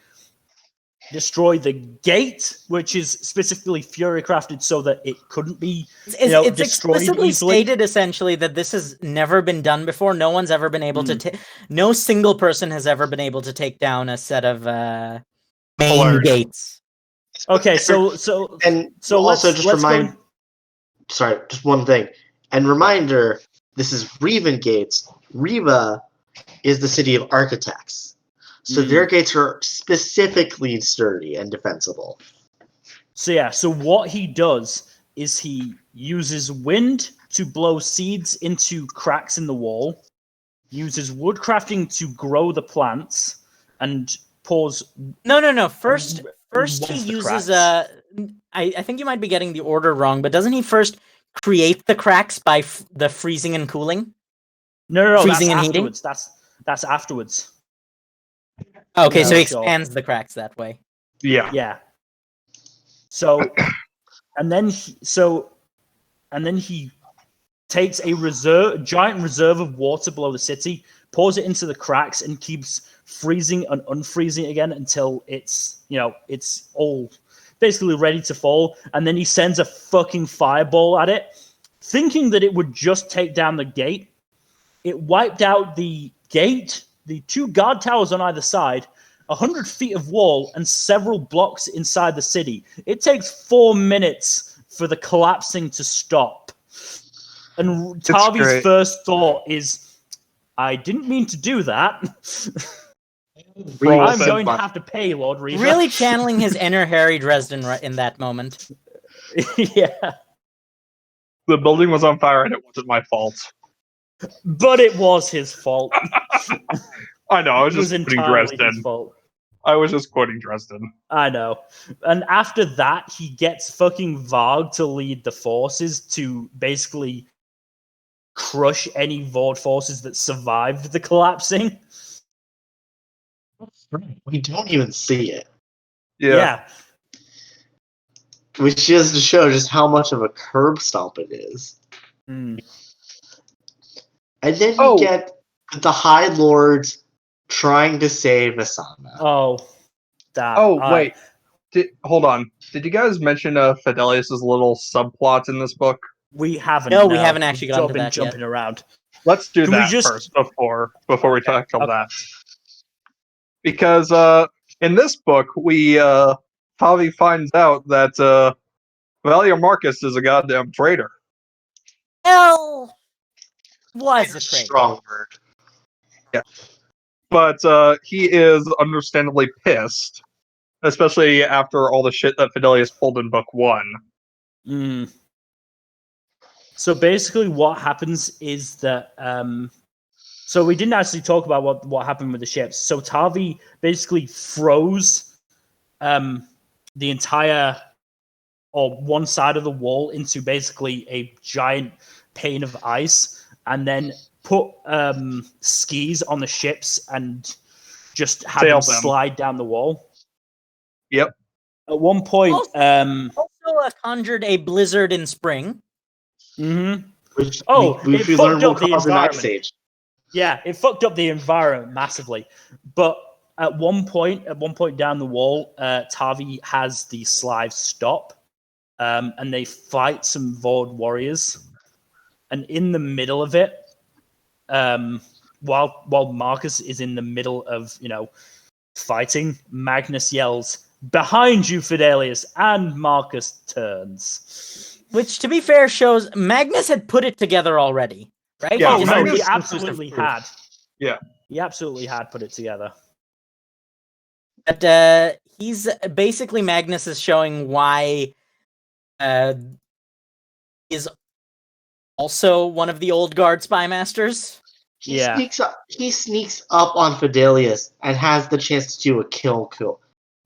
the gate, which is specifically Fury crafted so that it couldn't be it's explicitly stated essentially that this has never been done before. No one's ever been able to no single person has ever been able to take down a set of main gates. Okay, so just one thing. And reminder, this is Rivan gates. Riva is the city of architects. So their gates are specifically sturdy and defensible. So what he does is he uses wind to blow seeds into cracks in the wall, uses wood crafting to grow the plants, and pours... No. First he uses... I think you might be getting the order wrong, but doesn't he first create the cracks by the freezing and cooling? No, freezing that's and afterwards. Heating? That's afterwards. Okay, so he expands the cracks that way. Yeah. So, and then he takes a giant reserve of water below the city, pours it into the cracks, and keeps freezing and unfreezing it again until it's all basically ready to fall. And then he sends a fucking fireball at it, thinking that it would just take down the gate. It wiped out the gate, the 2 guard towers on either side, 100 feet of wall, and several blocks inside the city. It takes 4 minutes for the collapsing to stop. And Tavi's first thought is, I didn't mean to do that. I'm going to have to pay, Lord Riva. Really channeling his inner Harry Dresden in that moment. Yeah. The building was on fire and it wasn't my fault. But it was his fault. I know, I was just putting Dresden. I was just quoting Dresden. I know. And after that, he gets fucking Varg to lead the forces to basically crush any Vord forces that survived the collapsing. We don't even see it. Yeah. Which just to show just how much of a curb stomp it is. Mm. And then Oh. we get the High Lords trying to save Asana. Oh, that. Wait. Hold on. Did you guys mention Fidelius's little subplot in this book? We haven't. No, we haven't actually We've gotten to been that yet. jumping around. Let's do Can we that just- first before we tackle Okay. that. Because in this book, Tavi finds out that Valio Marcus is a goddamn traitor. Hell was a traitor. Strong word. But he is understandably pissed, especially after all the shit that Fidelius pulled in book 1. Mm. So basically, what happens is that. So we didn't actually talk about what happened with the ships. So Tavi basically froze the entire or one side of the wall into basically a giant pane of ice, and then put skis on the ships and just had them Sailed them. slide down the wall. Yep. At one point, Also conjured a blizzard in spring. mhm. Which Oh, we it learned fucked will up the cause an ice environment. age. Yeah, it fucked up the environment massively. But at one point down the wall, Tavi has the Slives stop, and they fight some Vord warriors. And in the middle of it, while Marcus is in the middle of fighting, Magnus yells, "Behind you, Fidelius!" and Marcus turns. Which, to be fair, shows Magnus had put it together already, right? Yeah, Oh, He no, just he needed absolutely proof. had. Yeah. He absolutely had put it together. But he's basically Magnus is showing why is also one of the old guard spy masters. He Yeah. sneaks up on Fidelius and has the chance to do a kill.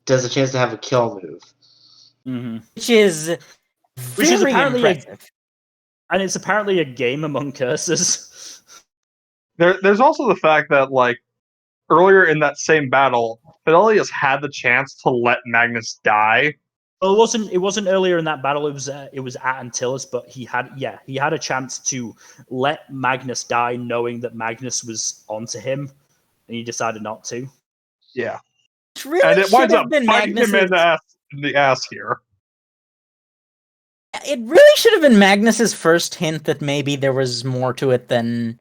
Does a chance to have a kill move. Mm-hmm. Which is very apparently impressive. And it's apparently a game among curses. There's also the fact that, like, earlier in that same battle, Fidelius had the chance to let Magnus die. Well, it wasn't earlier in that battle. It was at Antilles, but he had a chance to let Magnus die, knowing that Magnus was onto him, and he decided not to. Yeah. Which really And it should winds have up been biting him Magnus's. in the ass here. It really should have been Magnus's first hint that maybe there was more to it than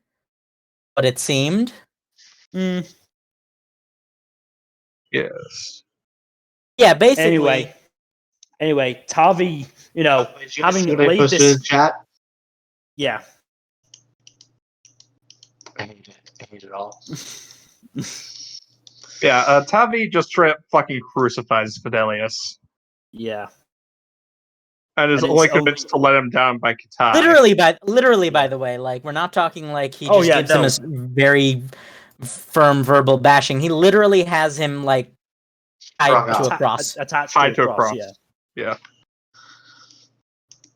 what it seemed. Mm. Yes. Yeah, basically. Anyway, Tavi, Did you guys having see what I laid posted this, in chat? yeah. I hate it all. Yeah, Tavi just straight up fucking crucifies Fidelius. Yeah. And is And it's only convinced to let him down by Katai. Literally, by the way, like, we're not talking like he Oh, just yeah, gives him a very firm verbal bashing. He literally has him, like, tied to a cross. Attached Tied to a cross, yeah. Yeah.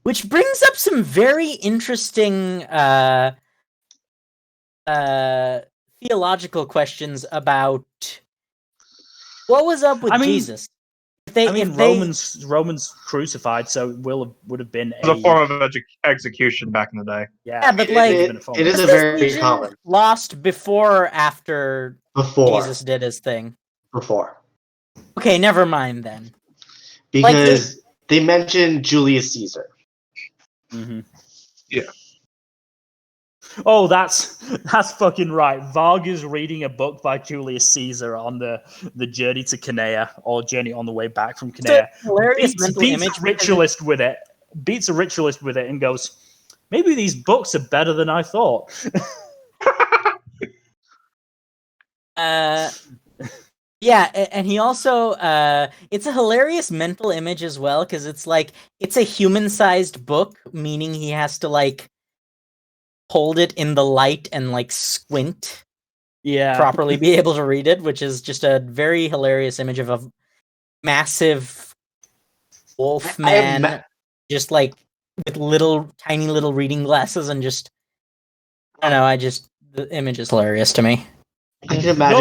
Which brings up some very interesting theological questions about what was up with Jesus. Romans crucified, so it would have been It was a form of execution back in the day. Yeah, but It is a very common. Lost before or after Jesus did his thing? Before. Okay, never mind then. Because they mentioned Julius Caesar. Mm-hmm. Yeah. Oh, that's fucking right. Varg is reading a book by Julius Caesar on the journey to Canea, or journey on the way back from Canea. Beats a ritualist with it and goes, maybe these books are better than I thought. Yeah, and he also it's a hilarious mental image as well, because it's like it's a human-sized book, meaning he has to like hold it in the light and like squint. Yeah. properly be able to read it, which is just a very hilarious image of a massive wolf man, just like with tiny little reading glasses, and just I don't know. The image is hilarious to me. I can imagine.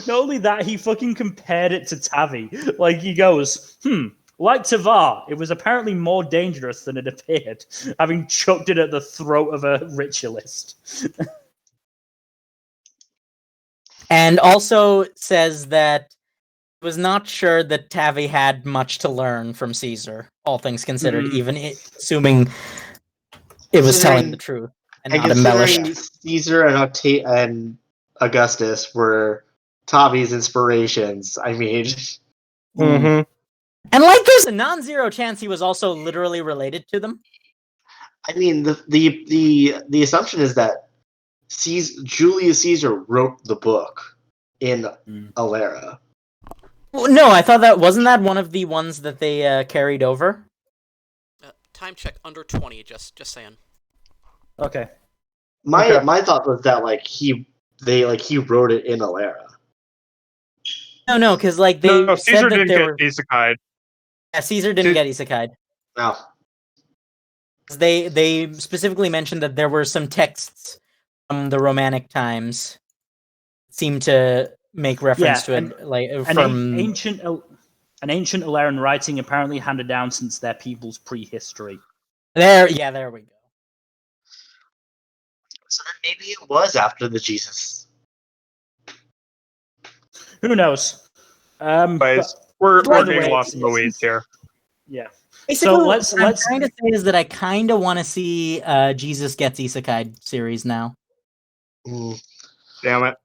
Not only that, he fucking compared it to Tavi. Like, he goes, like Tavar, it was apparently more dangerous than it appeared, having chucked it at the throat of a ritualist. And also says that he was not sure that Tavi had much to learn from Caesar, all things considered, even assuming it was telling the truth and not embellished. Caesar and Augustus were Tavi's inspirations. I mean, and like, there's a non-zero chance he was also literally related to them. I mean, the assumption is that Julius Caesar wrote the book in Alera. Well, no, I thought wasn't that one of the ones that they carried over. Time check under 20. Just saying. Okay. My thought was that he wrote it in Alera. No, because like Caesar said that didn't they get were. isekai'd. Yeah, Caesar didn't get isekai'd. No. They specifically mentioned that there were some texts from the Romantic times seem to make reference to it, like from ancient Aleran writing apparently handed down since their people's prehistory. There we go. So then maybe it was after the Jesus. Who knows? Guys, we're getting lost in the weeds here. Yeah. Basically, So what I'm trying to say is that I kind of want to see Jesus Gets Isekai series now. Damn it!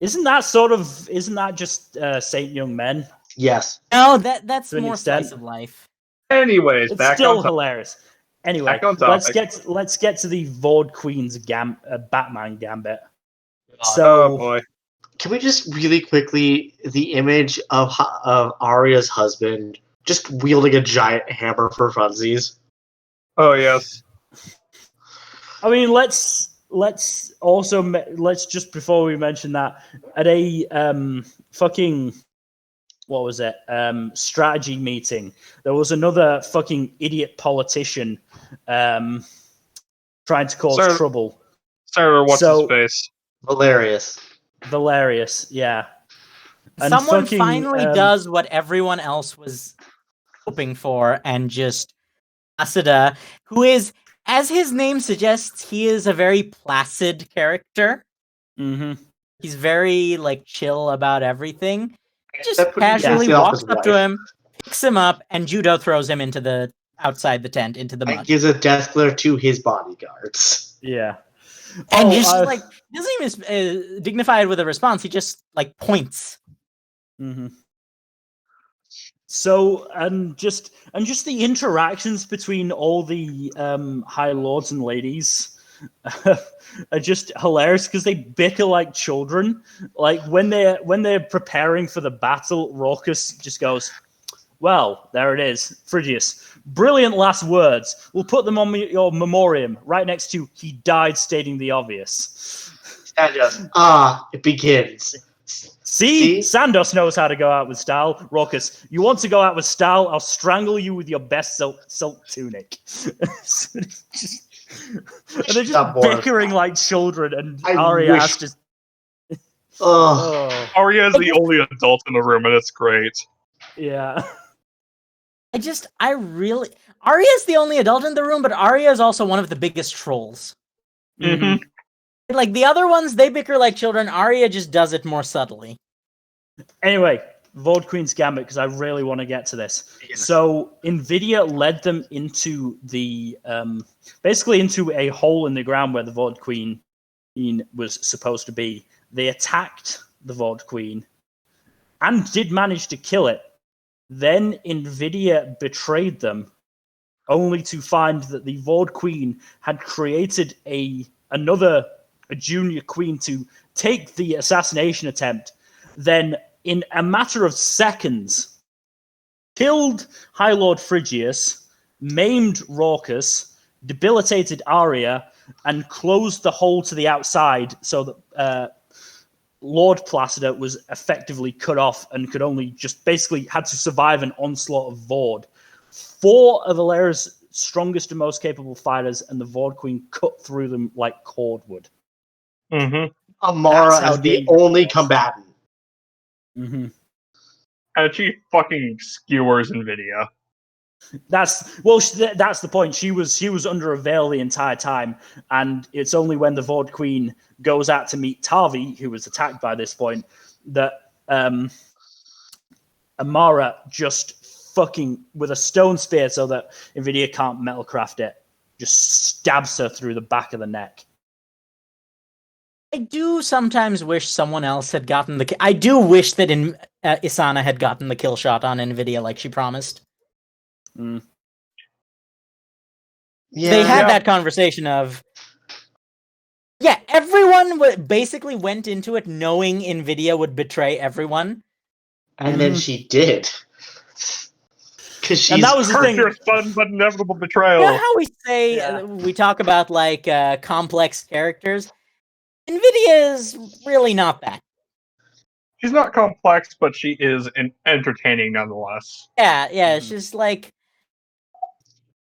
Isn't that just Saint Young Men? Yes. No, that's To an more extent. slice of life. Anyways, It's back still on hilarious. Anyway, back on let's topic. get to the Vord Queen's Batman gambit. Oh So, boy. Can we just really quickly the image of Arya's husband just wielding a giant hammer for funsies? Oh yes. I mean, let's just before we mention that, at a fucking what was it strategy meeting, there was another fucking idiot politician trying to cause trouble. Senator, what's his face? Valerius, yeah. And someone finally does what everyone else was hoping for, and just Asada, who is, as his name suggests, he is a very placid character. Mm-hmm. He's very chill about everything. Just casually walks up to him, picks him up, and judo throws him into outside the tent into the mud. And gives a death glare to his bodyguards. Yeah. And doesn't even dignify it with a response. He just points. Mm-hmm. So and just the interactions between all the high lords and ladies are just hilarious because they bicker like children. Like when they're preparing for the battle, Raucus just goes, "Well, there it is, Phrygius. Brilliant last words. We'll put them on your memoriam right next to 'He died stating the obvious.'" Sandos, it begins. See? Sandos knows how to go out with style. Raucus, you want to go out with style? I'll strangle you with your best silk tunic. And they're just bickering like children, and Arya has to... Arya is the only adult in the room, and it's great. Yeah. Arya's the only adult in the room, but Arya is also one of the biggest trolls. Mm-hmm. Like the other ones, they bicker like children. Arya just does it more subtly. Anyway, Vord Queen's Gambit, because I really want to get to this. Yes. So, NVIDIA led them into the basically into a hole in the ground where the Vord Queen was supposed to be. They attacked the Vord Queen and did manage to kill it. Then NVIDIA betrayed them, only to find that the Vord Queen had created a junior queen to take the assassination attempt, then in a matter of seconds killed High Lord Phrygius, maimed Raucus, debilitated Arya, and closed the hole to the outside so that Lord Placido was effectively cut off and could only just basically had to survive an onslaught of Vord. 4 of Alera's strongest and most capable fighters, and the Vord Queen cut through them like cordwood. Mm-hmm. Amara That's how is the dangerous only it is. combatant. Mm-hmm. And she fucking skewers Nvidia. That's the point. She was under a veil the entire time, and it's only when the Vord Queen goes out to meet Tavi, who was attacked by this point, that Amara just fucking with a stone spear, so that Nvidia can't metalcraft it, just stabs her through the back of the neck. I do sometimes wish someone else had gotten the. I do wish that Isana had gotten the kill shot on Nvidia like she promised. Mm. Yeah. They had that conversation of. Yeah, everyone basically went into it knowing Nvidia would betray everyone. And then she did. Because she's And that was the thing. Your sudden but inevitable You betrayal. know how we say Yeah. we talk about like complex characters? Nvidia is really not that. She's not complex, but she is entertaining nonetheless. Yeah, it's just like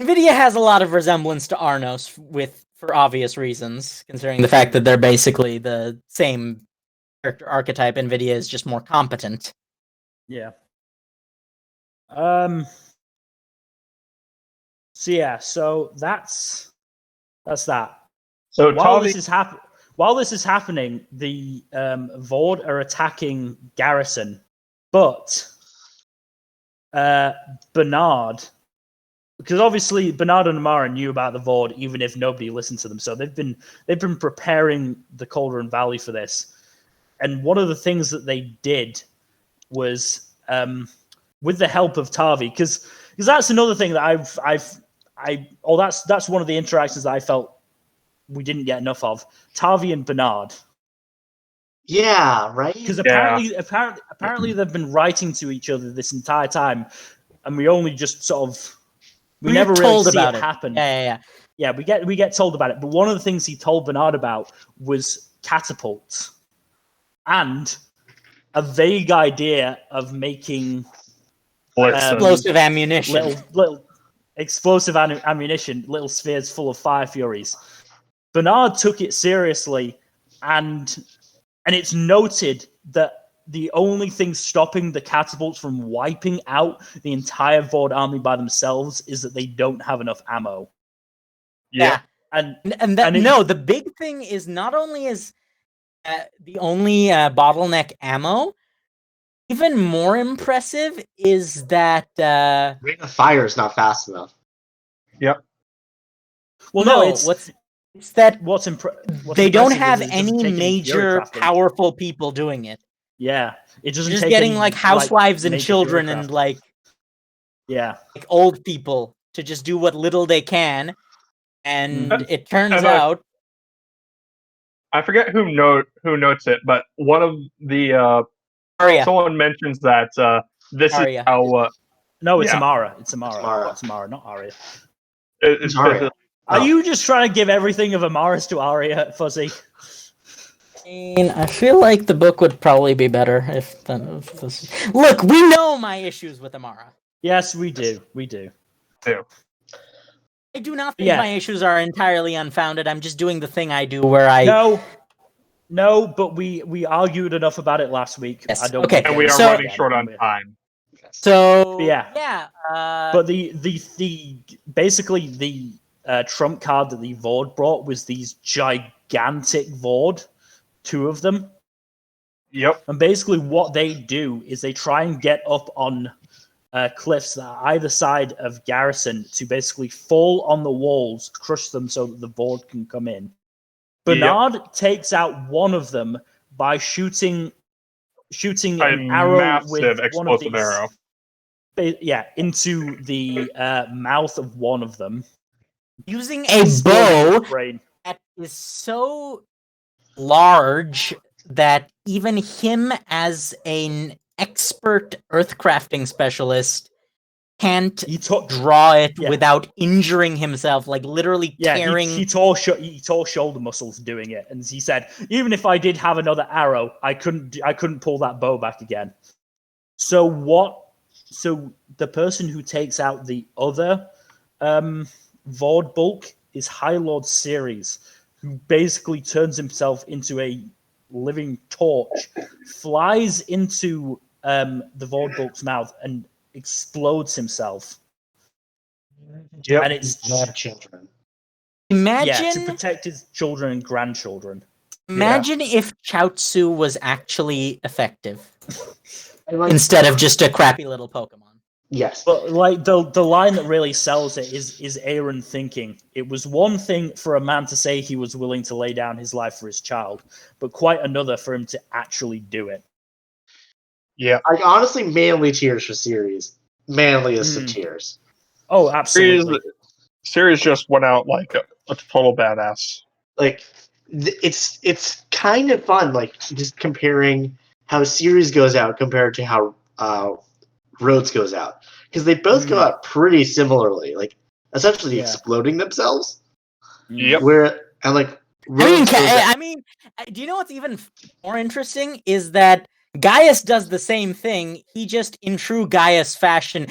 Nvidia has a lot of resemblance to Arnos for obvious reasons, considering the fact that they're basically the same character archetype. Nvidia is just more competent. Yeah. So that's that. So While Tavi, this is happening, the Vord are attacking Garrison, but Bernard, because obviously Bernard and Amara knew about the Vord, even if nobody listened to them. So they've been preparing the Cauldron Valley for this. And one of the things that they did was, with the help of Tavi, because that's another thing that that's one of the interactions that I felt we didn't get enough of. Tavi and Bernard. Yeah, right? Because apparently they've been writing to each other this entire time, and we only just sort of we never really told see about it it happen. Yeah. We get told about it. But one of the things he told Bernard about was catapults and a vague idea of making Explosive ammunition. little explosive ammunition, little spheres full of fire furies. Bernard took it seriously, and it's noted that the only thing stopping the catapults from wiping out the entire Vord army by themselves is that they don't have enough ammo. Yeah. And the big thing is not only is the only bottleneck ammo, even more impressive is that Rate of fire is not fast enough. Yep. Well, no, no, it's that what's they don't impressive have is it doesn't any take major fury crafting. powerful people doing it. Yeah, it doesn't Just take getting any, like housewives and major children fury and crafting. like old people to just do what little they can, and it turns out. I forget who notes it, but one of the Arya. someone mentions that this Arya. is how. No, it's yeah. Amara. It's Amara. Amara. It's Amara, not Arya. It's Arya. Are you just trying to give everything of Amara's to Arya, Fuzzy? I feel like the book would probably be better if this. Look, we know my issues with Amara. Yes, we do. We do. I do not think my issues are entirely unfounded. I'm just doing the thing I do where I... No, but we argued enough about it last week. Yes. I don't Okay. And we are running short on time. So but the basically the trump card that the Vord brought was these gigantic Vord, 2 of them. Yep. And basically what they do is they try and get up on cliffs that are either side of Garrison to basically fall on the walls, crush them so that the Vord can come in. Bernard takes out one of them by shooting an arrow with one of these arrow. Into the mouth of one of them. Using a bow that is so large that even him as an expert earthcrafting specialist can't He took draw it Yeah. without injuring himself, like literally tearing. he tore shoulder muscles doing it, and he said, even if I did have another arrow, I couldn't pull that bow back again. So the person who takes out the other Vord bulk is High Lord Ceres, who basically turns himself into a living torch, flies into the Vord bulk's mouth, and explodes himself. Yep. And it's children. Imagine, to protect his children and grandchildren. imagine if Chaozu was actually effective And, like, instead of just a crappy little Pokemon. yes. But like the line that really sells it is Aaron thinking it was one thing for a man to say he was willing to lay down his life for his child, but quite another for him to actually do it. Yeah. I honestly mainly cheers for series. Manliest of Mm. tears. Oh, absolutely. Series just went out like a total badass. Like it's kind of fun, like just comparing how series goes out compared to how Rhodes goes out, because they both go out pretty similarly, like essentially exploding themselves. Yep. Where and like Rhodes goes out, do you know what's even more interesting is that Gaius does the same thing. He just, in true Gaius fashion,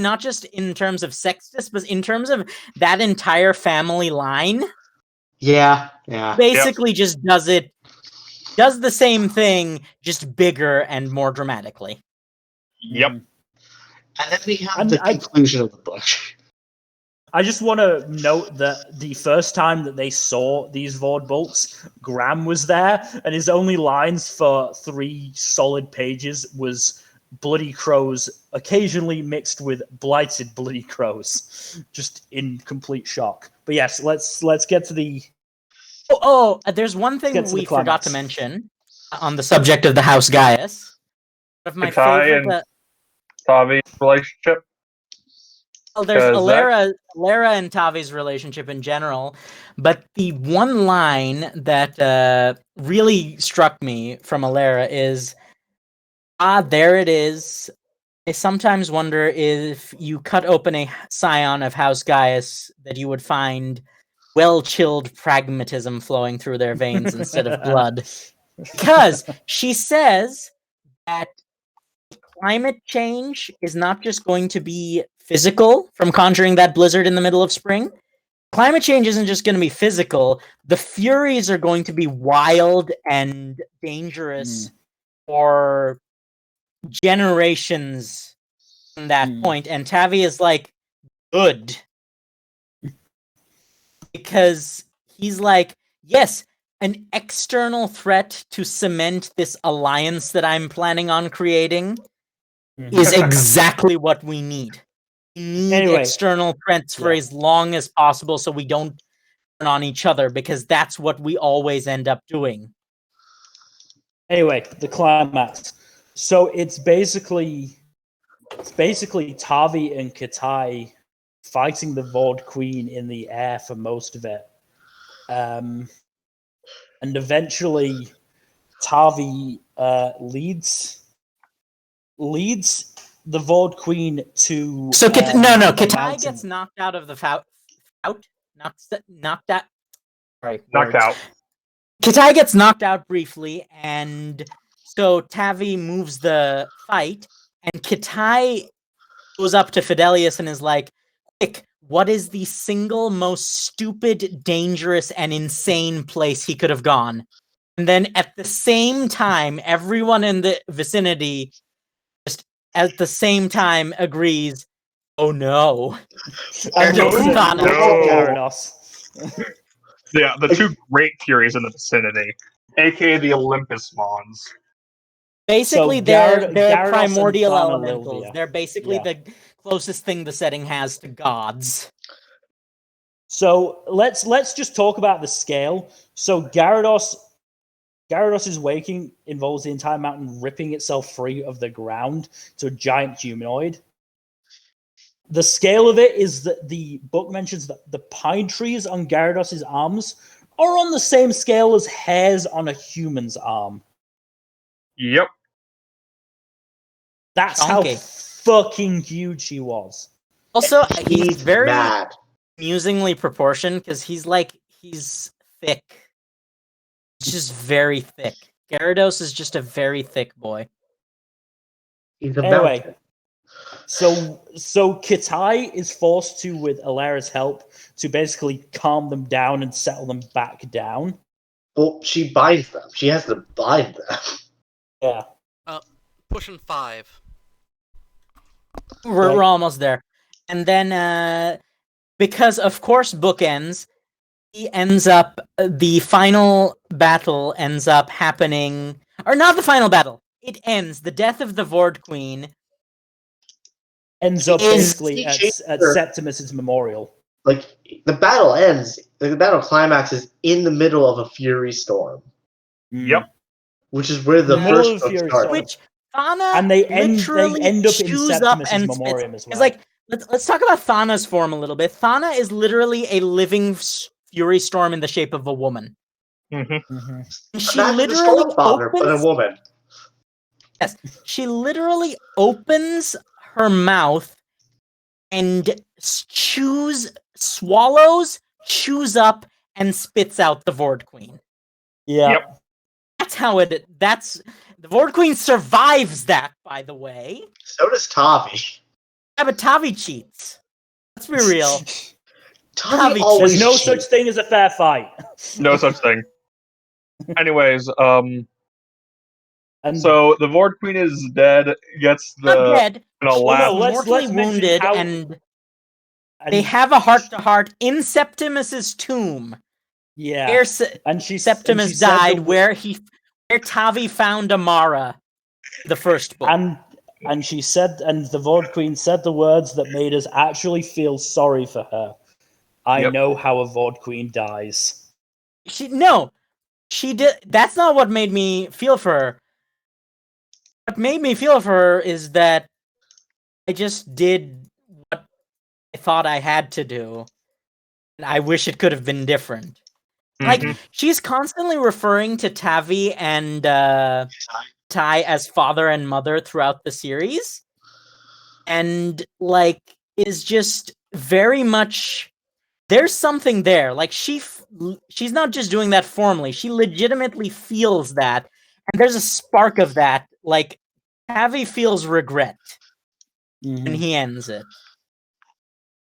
not just in terms of sextus, but in terms of that entire family line, yeah. basically just does the same thing, just bigger and more dramatically. Yep. And then we have And the conclusion of the book. I just want to note that the first time that they saw these Vord bulks, Graham was there, and his only lines for 3 solid pages was bloody crows, occasionally mixed with blighted bloody crows. Just in complete shock. But yes, let's get to the... There's one thing Get to the we forgot climax. to mention on the subject of the House Gaius. One of my Katai favorite... and Tavi relationship. Well, there's 'Cause that- Alera and Tavi's relationship in general, but the one line that really struck me from Alera is, there it is. I sometimes wonder if you cut open a scion of House Gaius that you would find well-chilled pragmatism flowing through their veins instead of blood. Because she says that climate change is not just going to be physical from conjuring that blizzard in the middle of spring. Climate change isn't just going to be physical. The Furies are going to be wild and dangerous for generations from that point. And Tavi is like, good. Because he's like, yes, an external threat to cement this alliance that I'm planning on creating is exactly what we need. We need external threats for as long as possible so we don't turn on each other, because that's what we always end up doing. Anyway, the climax. So it's basically Tavi and Katai fighting the Vord Queen in the air for most of it. And eventually Tavi leads the Vord Queen to... So Katai mountain. gets knocked out of the knocked out. Sorry, knocked out. Katai gets knocked out briefly, and so Tavi moves the fight, and Katai goes up to Fidelius and is like, quick, what is the single most stupid, dangerous, and insane place he could have gone? And then at the same time, everyone in the vicinity just at the same time agrees, oh no. Gyarados. Yeah, the 2 great Furies in the vicinity, aka the Olympus Mons. Basically, So they're Gyarados primordial and elementals. Thanalivia. They're basically the closest thing the setting has to gods. So let's just talk about the scale. So Gyarados' waking involves the entire mountain ripping itself free of the ground to a giant humanoid. The scale of it is that the book mentions that the pine trees on Gyarados' arms are on the same scale as hairs on a human's arm. Yep. That's Chunky. how fucking huge he was. Also, he's He's very mad. amusingly proportioned because he's thick. He's just very thick. Gyarados is just a very thick boy. He's a Anyway, mountain. so Kitai is forced to, with Alera's help, to basically calm them down and settle them back down. Well, she binds them. She has to bind them. Yeah. Pushing 5. We're Right. almost there. And then, because of course bookends, he ends up, the final battle ends up happening, or not the final battle. It ends. The death of the Vord Queen Ends up Is basically at Changer- Septimus's memorial. Like, the battle ends, the battle climax is in the middle of a Fury Storm, Yep. which is where the The middle first of book Fury starts. Storm. which Thana And they end literally up in chews up Septimus's and memoriam spits. as It's well. like let's talk about Thana's form a little bit. Thana is literally a living Fury Storm in the shape of a woman. Mm-hmm. Mhm. She Imagine the literally Stormfather, but a opens. woman. She literally opens her mouth and swallows, chews up, and spits out the Vord Queen. Yeah. Yep. That's how it. That's the Vord Queen survives that. By the way, So does Tavi. yeah, but Tavi cheats. Let's be real. Tavi Tavi always There's no cheats. such thing as a fair fight. No such thing. Anyways, And so the Vord Queen is dead. Gets Not the dead. in a She's last. no, let's mortally mention wounded, how- and they have a heart-to-heart in Septimus's tomb. yeah, Where and she Septimus and she said died, the- where Tavi found Amara, the first book. and she said, and the Vord Queen said the words that made us actually feel sorry for her. I Yep. know how a Vord Queen dies. She did. That's not what made me feel for her. What made me feel for her is that I just did what I thought I had to do, and I wish it could have been different. Like, Mhm. she's constantly referring to Tavi and Tai as father and mother throughout the series, and like is just very much. There's something there. Like she's not just doing that formally. She legitimately feels that, and there's a spark of that. Like Tavi feels regret when Mhm. he ends it.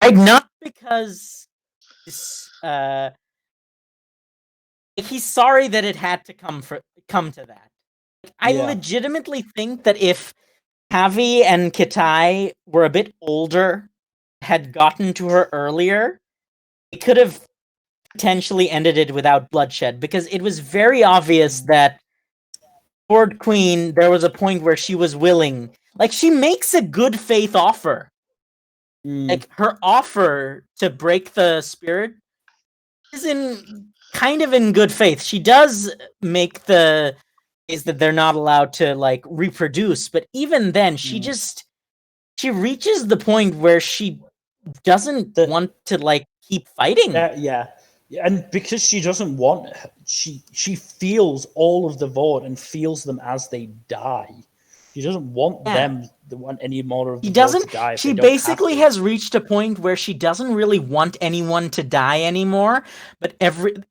Like not because he's sorry that it had to come to that. I Yeah. legitimately think that if Tavi and Kitai were a bit older, had gotten to her earlier, it could have potentially ended it without bloodshed, because it was very obvious that Lord Queen, there was a point where she was willing. Like, she makes a good faith offer. Mm. Like, her offer to break the spirit is kind of in good faith. She does make the is that they're not allowed to like reproduce, but even then she reaches the point where she doesn't want to like keep fighting. Yeah, and because she doesn't want, she feels all of the Vord and feels them as they die. She doesn't want them to want any more of the She Vord doesn't. to die. If She they don't basically have to. has reached a point where she doesn't really want anyone to die anymore. But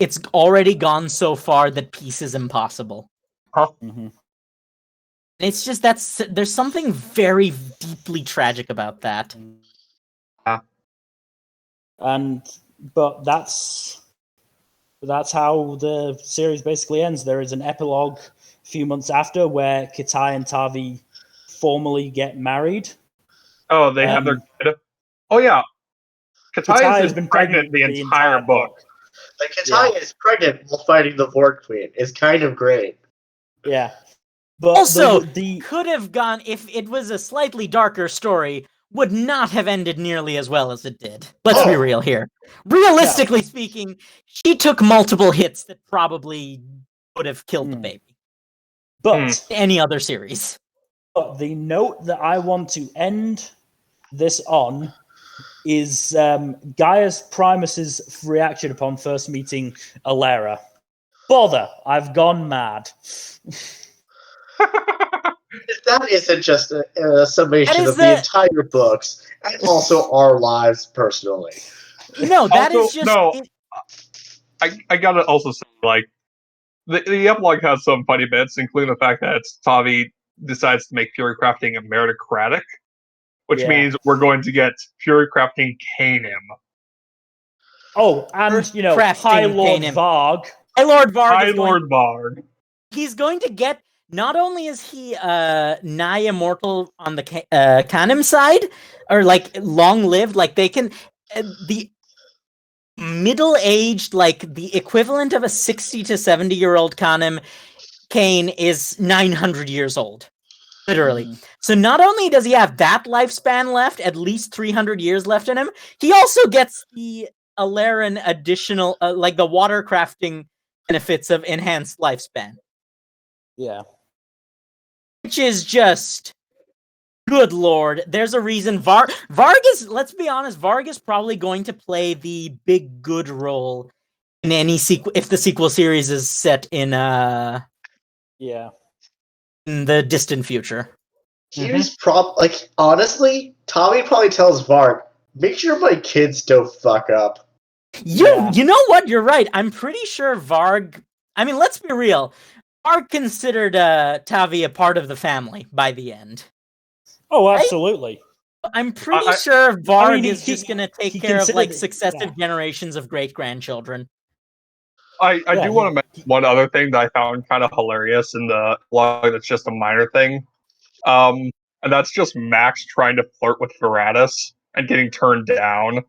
it's already gone so far that peace is impossible. Mhm. And it's just there's something very deeply tragic about that. But that's how the series basically ends. There is an epilogue a few months after where Kitai and Tavi formally get married. Oh, they have their kid. Oh yeah, Kitai has been pregnant the entire book. Like, Kitai is pregnant while fighting the Vord Queen. It's kind of great. Yeah. But Also, the could have gone if it was a slightly darker story. Would not have ended nearly as well as it did. Let's be real here. Realistically speaking, she took multiple hits that probably would have killed the baby. but Any other series. But the note that I want to end this on is Gaius Primus's reaction upon first meeting Alera. Bother, I've gone mad. If that isn't just a summation That is of the entire books and also our lives personally. No, that is Also, just no. it- I gotta also say, like, the epilogue has some funny bits, including the fact that Tavi decides to make fury crafting meritocratic, which Yeah. means we're going to get fury crafting Canem. Oh, and First High crafting Lord Kanem. Varg. High Lord Varg High is going. Lord Varg. He's going to get. Not only is he nigh immortal on the Kanem side, or like long lived, like they can the middle-aged, like the equivalent of a 60 to 70-year-old Kanem Kane is 900 years old. Literally. Mhm. So not only does he have that lifespan left, at least 300 years left in him, he also gets the Aleran additional, like the water crafting benefits of enhanced lifespan, Yeah. which is just good lord. There's a reason Varg is, let's be honest, Varg is probably going to play the big good role in any sequel if the sequel series is set in Yeah. in the distant future. He was honestly, Tommy probably tells Varg, make sure my kids don't fuck up. You know what? You're right. I'm pretty sure Varg. I mean, let's be real. Varg considered Tavi a part of the family by the end. Oh, absolutely. I'm pretty sure Varg is just going to take he care of like considered- successive yeah. generations of great grandchildren. I Yeah, do want to mention one other thing that I found kind of hilarious in the blog that's just a minor thing. And that's just Max trying to flirt with Veratus and getting turned down.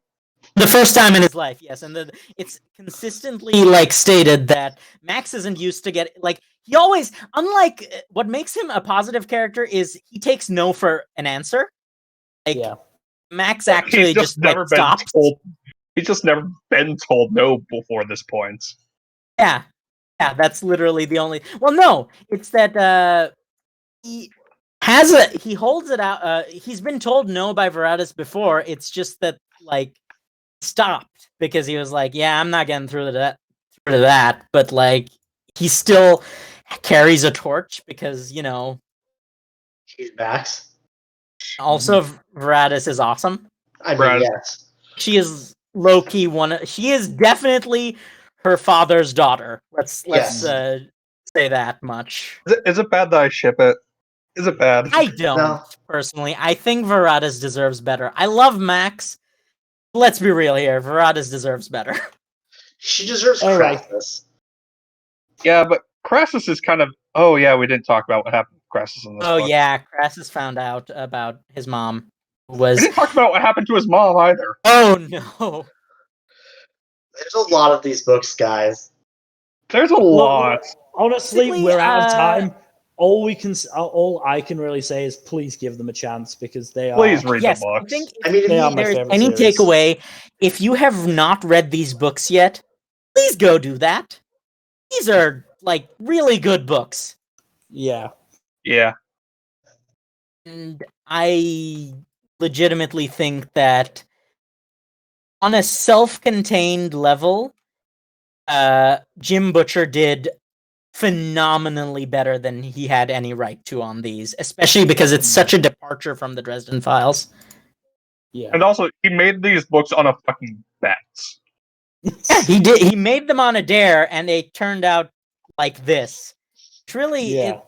The first time in his life, yes, and it's consistently like stated that Max isn't used to get like he always. Unlike what makes him a positive character is he takes no for an answer. Like Yeah. Max actually He's just never been stops. told. He's just never been told no before this point. Yeah, that's literally the only. Well, no, it's that he holds it out. He's been told no by Veratus before. It's just that like stopped because he was like, yeah, I'm not getting through to that. But like he still carries a torch because He's Max. also Veratus is awesome. I mean, Brad. yes. She is low key she is definitely her father's daughter. Let's Yes. say that much. Is it bad that I ship it? Is it bad? I don't No. personally. I think Veratus deserves better. I love Max. Let's be real here. Veratus deserves better. She deserves Anyway. Crassus. Yeah, but Crassus is kind of. Oh yeah, we didn't talk about what happened with Crassus in this Oh book. yeah, Crassus found out about his mom. Who We was didn't talk about what happened to his mom either. oh no. There's a lot of these books, guys. There's a lot. Honestly, Basically, we're out of time. All I can really say is please give them a chance because they are. Please read Yes, the I books. think I mean, They are if my there's favorite any series. takeaway, if you have not read these books yet, please go do that. These are like really good books. Yeah. Yeah. And I legitimately think that on a self-contained level, Jim Butcher did phenomenally better than he had any right to on these, especially because it's such a departure from the Dresden Files. Yeah. And also, he made these books on a fucking bet. Yeah, he did. He made them on a dare, and they turned out like this. It's really, Yeah.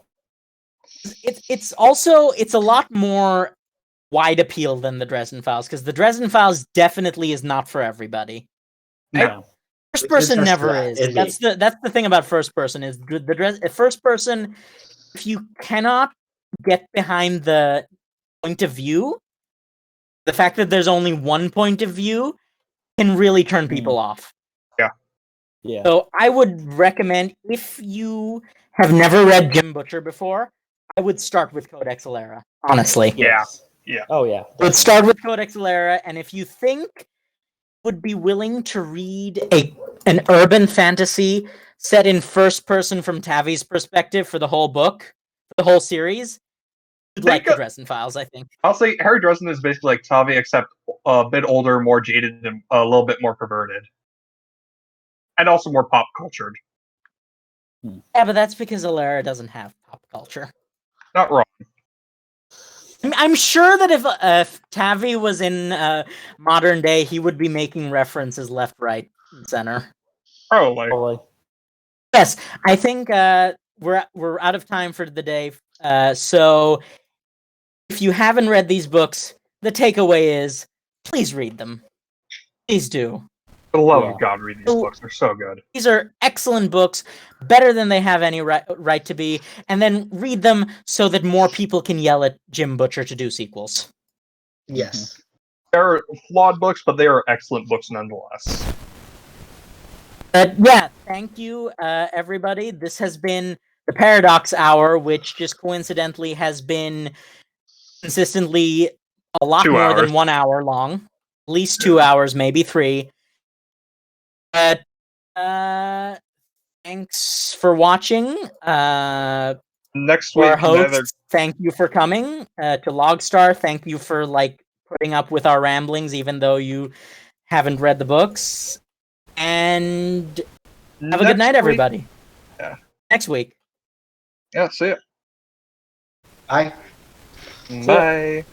it's also a lot more wide appeal than the Dresden Files, because the Dresden Files definitely is not for everybody. No. First We can person attest to never that, is. indeed. That's the thing about first person is the first person. If you cannot get behind the point of view, the fact that there's only one point of view can really turn people off. Yeah. So I would recommend, if you have never read Jim Butcher before, I would start with Codex Alera. Honestly, Yes. Yeah. Oh yeah. I would definitely. start with Codex Alera, and if you think would be willing to read an urban fantasy set in first person from Tavi's perspective for the whole book, for the whole series, you'd like the Dresden Files, I think. I'll say Harry Dresden is basically like Tavi, except a bit older, more jaded, and a little bit more perverted. And also more pop cultured. Yeah, but that's because Alera doesn't have pop culture. Not wrong. I'm sure that if Tavi was in modern day, he would be making references left, right, and center. Probably. Probably. Yes, I think we're out of time for the day. So if you haven't read these books, the takeaway is please read them. Please do. For the love Yeah. of God, read these books. They're so good. These are excellent books, better than they have any right to be, and then read them so that more people can yell at Jim Butcher to do sequels. Yes. They're flawed books, but they are excellent books nonetheless. Yeah, thank you, everybody. This has been the Paradox Hour, which just coincidentally has been consistently a lot 2 more than hours. 1 hour long. At least 2 hours, maybe 3. But thanks for watching. Next To our week, hosts, thank you for coming. To Logstar, thank you for putting up with our ramblings, even though you haven't read the books. And have a good night, everybody. Yeah. Next week. Yeah, see ya. Bye. Bye.